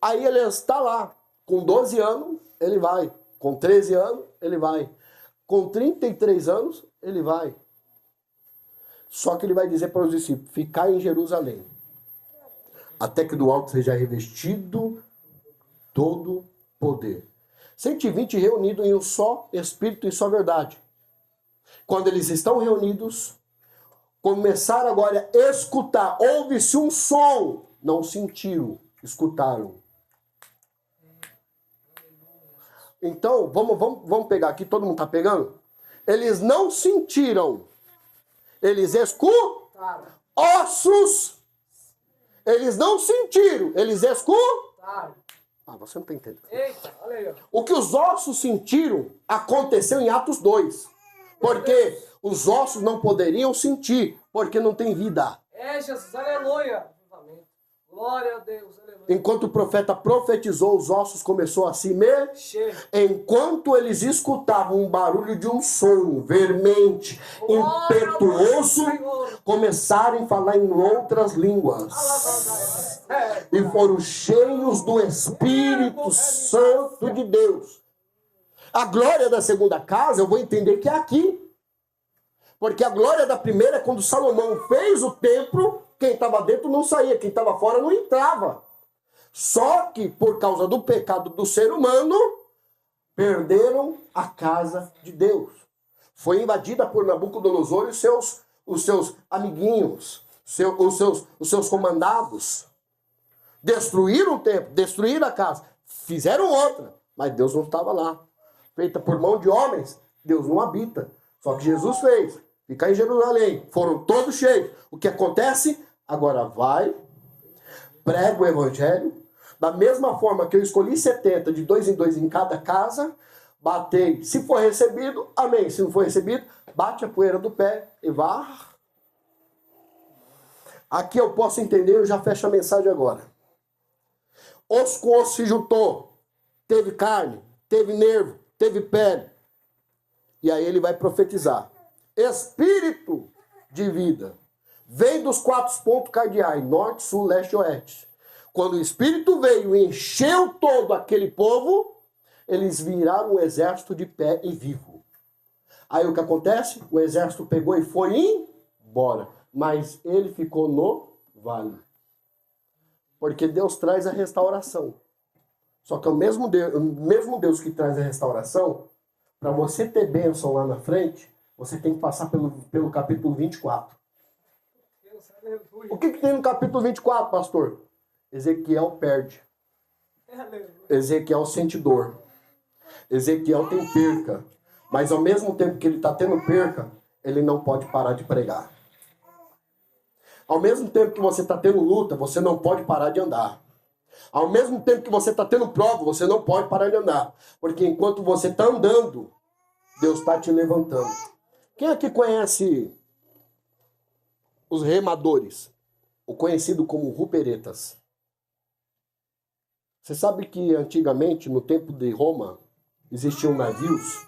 Aí ele está lá, com 12 anos, ele vai. Com 13 anos, ele vai. Com 33 anos, ele vai. Só que ele vai dizer para os discípulos, ficar em Jerusalém, até que do alto seja revestido todo poder. 120 reunidos em um só Espírito e só verdade. Quando eles estão reunidos, começaram agora a escutar. Ouve-se um som. Não sentiram, escutaram. Então, vamos pegar aqui, todo mundo está pegando? Eles não sentiram. Eles escutaram. Ossos. Eles não sentiram. Eles escutaram. Ah, você não está entendendo. Eita, olha aí, ó. O que os ossos sentiram aconteceu em Atos 2. Porque os ossos não poderiam sentir, porque não tem vida. É, Jesus, aleluia. Glória a Deus, aleluia. Enquanto o profeta profetizou, os ossos começaram a se mexer. Enquanto eles escutavam um barulho de um som vermente, impetuoso, começaram a falar em outras línguas. E foram cheios do Espírito Santo de Deus. A glória da segunda casa, eu vou entender que é aqui. Porque a glória da primeira é quando Salomão fez o templo, quem estava dentro não saía, quem estava fora não entrava. Só que, por causa do pecado do ser humano, perderam a casa de Deus. Foi invadida por Nabucodonosor e os seus amiguinhos, os seus comandados. Destruíram o templo, destruíram a casa, fizeram outra, mas Deus não estava lá. Feita por mão de homens, Deus não habita. Só que Jesus fez, ficar em Jerusalém, foram todos cheios. O que acontece? Agora vai, prega o evangelho, da mesma forma que eu escolhi 70, de 2 em 2 em cada casa, batei, se for recebido, amém, se não for recebido, bate a poeira do pé e vá. Aqui eu posso entender, eu já fecho a mensagem agora. Osso com osso se juntou, teve carne, teve nervo, teve pele. E aí ele vai profetizar. Espírito de vida. Vem dos 4 pontos cardeais, norte, sul, leste e oeste. Quando o Espírito veio e encheu todo aquele povo, eles viraram um exército de pé e vivo. Aí o que acontece? O exército pegou e foi embora. Mas ele ficou no vale. Porque Deus traz a restauração. Só que é o mesmo Deus que traz a restauração, para você ter bênção lá na frente, você tem que passar pelo capítulo 24. Deus, aleluia. O que tem no capítulo 24, pastor? Ezequiel perde. Aleluia. Ezequiel sente dor. Ezequiel tem perca. Mas ao mesmo tempo que ele está tendo perca, ele não pode parar de pregar. Ao mesmo tempo que você está tendo luta, você não pode parar de andar. Ao mesmo tempo que você está tendo prova, você não pode parar de andar. Porque enquanto você está andando, Deus está te levantando. Quem aqui conhece os remadores? O conhecido como ruperetas. Você sabe que antigamente, no tempo de Roma, existiam navios.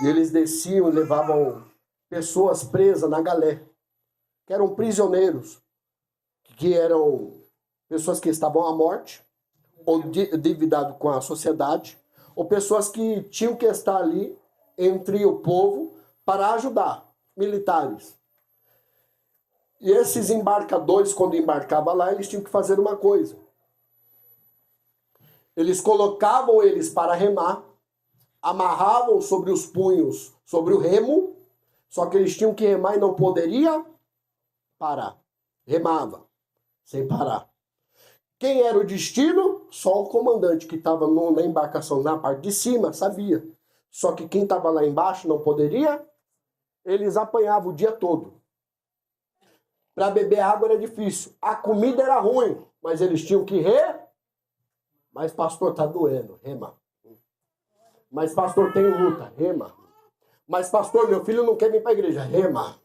E eles desciam e levavam pessoas presas na galé. Que eram prisioneiros. Que eram pessoas que estavam à morte, ou endividados com a sociedade, ou pessoas que tinham que estar ali entre o povo para ajudar, militares. E esses embarcadores, quando embarcavam lá, eles tinham que fazer uma coisa. Eles colocavam eles para remar, amarravam sobre os punhos, sobre o remo, só que eles tinham que remar e não poderia parar. Remava, sem parar. Quem era o destino? Só o comandante que estava na embarcação na parte de cima sabia. Só que quem estava lá embaixo não poderia. Eles apanhavam o dia todo. Para beber água era difícil. A comida era ruim, mas eles tinham que Mas pastor, tá doendo, remar. Mas pastor, tem luta. Rema. Mas pastor, meu filho não quer vir para a igreja. Rema.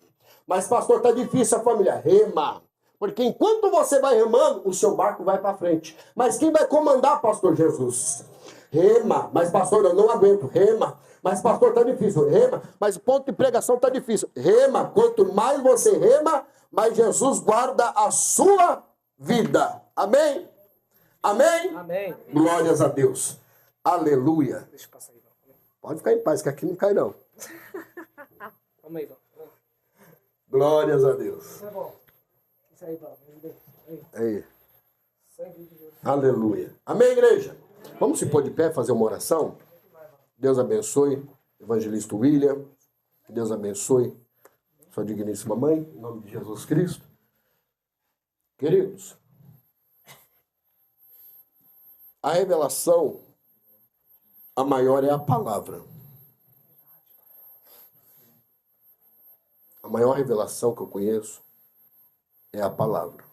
Mas pastor, tá difícil a família. Rema. Porque enquanto você vai remando, o seu barco vai para frente. Mas quem vai comandar, pastor Jesus? Rema. Mas pastor, eu não aguento. Rema. Mas pastor, tá difícil. Rema. Mas o ponto de pregação tá difícil. Rema. Quanto mais você rema, mais Jesus guarda a sua vida. Amém? Amém? Amém. Glórias a Deus. Aleluia. Deixa eu passar aí, Ivan. Pode ficar em paz, que aqui não cai não. Vamos aí, Ivan. Glórias a Deus. Isso é bom. Isso aí, Ivan. Aí. Aí. Sangue de Deus. Aleluia. Amém, igreja? Vamos se pôr de pé, fazer uma oração? Deus abençoe, evangelista William. Que Deus abençoe sua digníssima mãe, em nome de Jesus Cristo. Queridos, a revelação, a maior é a palavra. A maior revelação que eu conheço é a palavra.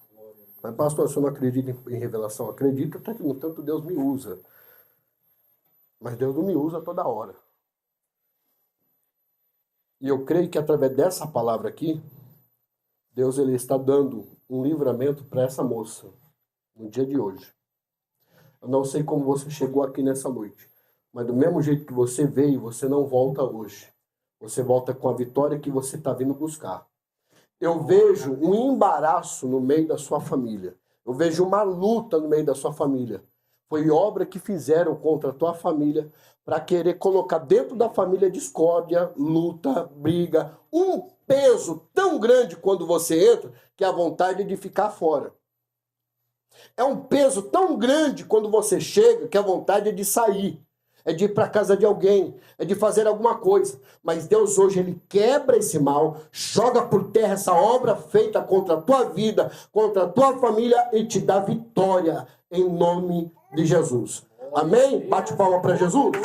Mas, pastor, se eu não acredito em revelação, acredito até que no tanto Deus me usa. Mas Deus não me usa toda hora. E eu creio que através dessa palavra aqui, Deus ele está dando um livramento para essa moça, no dia de hoje. Eu não sei como você chegou aqui nessa noite, mas do mesmo jeito que você veio, você não volta hoje. Você volta com a vitória que você está vindo buscar. Eu vejo um embaraço no meio da sua família. Eu vejo uma luta no meio da sua família. Foi obra que fizeram contra a tua família para querer colocar dentro da família discórdia, luta, briga, um peso tão grande quando você entra que a vontade é de ficar fora. É um peso tão grande quando você chega que a vontade é de sair. É de ir para casa de alguém, é de fazer alguma coisa. Mas Deus hoje, ele quebra esse mal, joga por terra essa obra feita contra a tua vida, contra a tua família e te dá vitória em nome de Jesus. Amém? Bate palma para Jesus.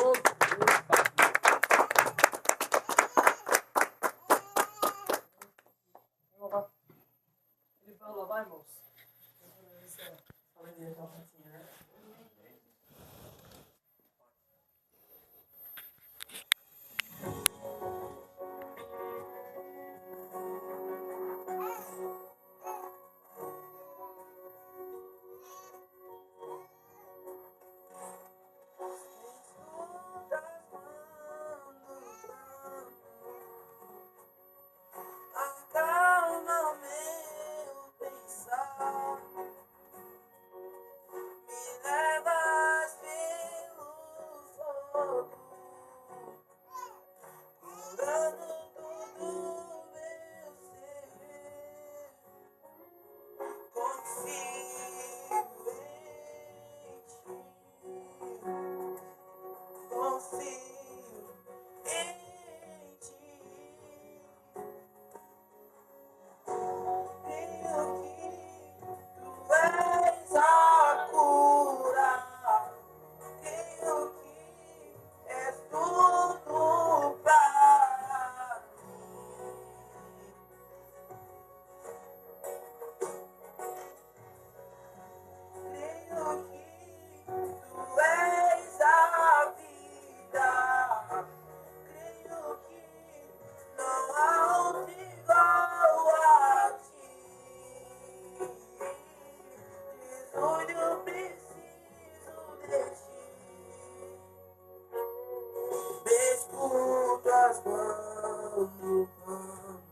Ele falou, vai, moço. Acalma meu pensar, me levas pelo fogo, curando todo meu ser. Confio em ti, confio em ti. Creio que tu és a cura, creio que és tudo para mim. Creio que tu és a vida, creio que não há outro igual a ti. Jesus, eu preciso de ti. Me escutas quando clamo.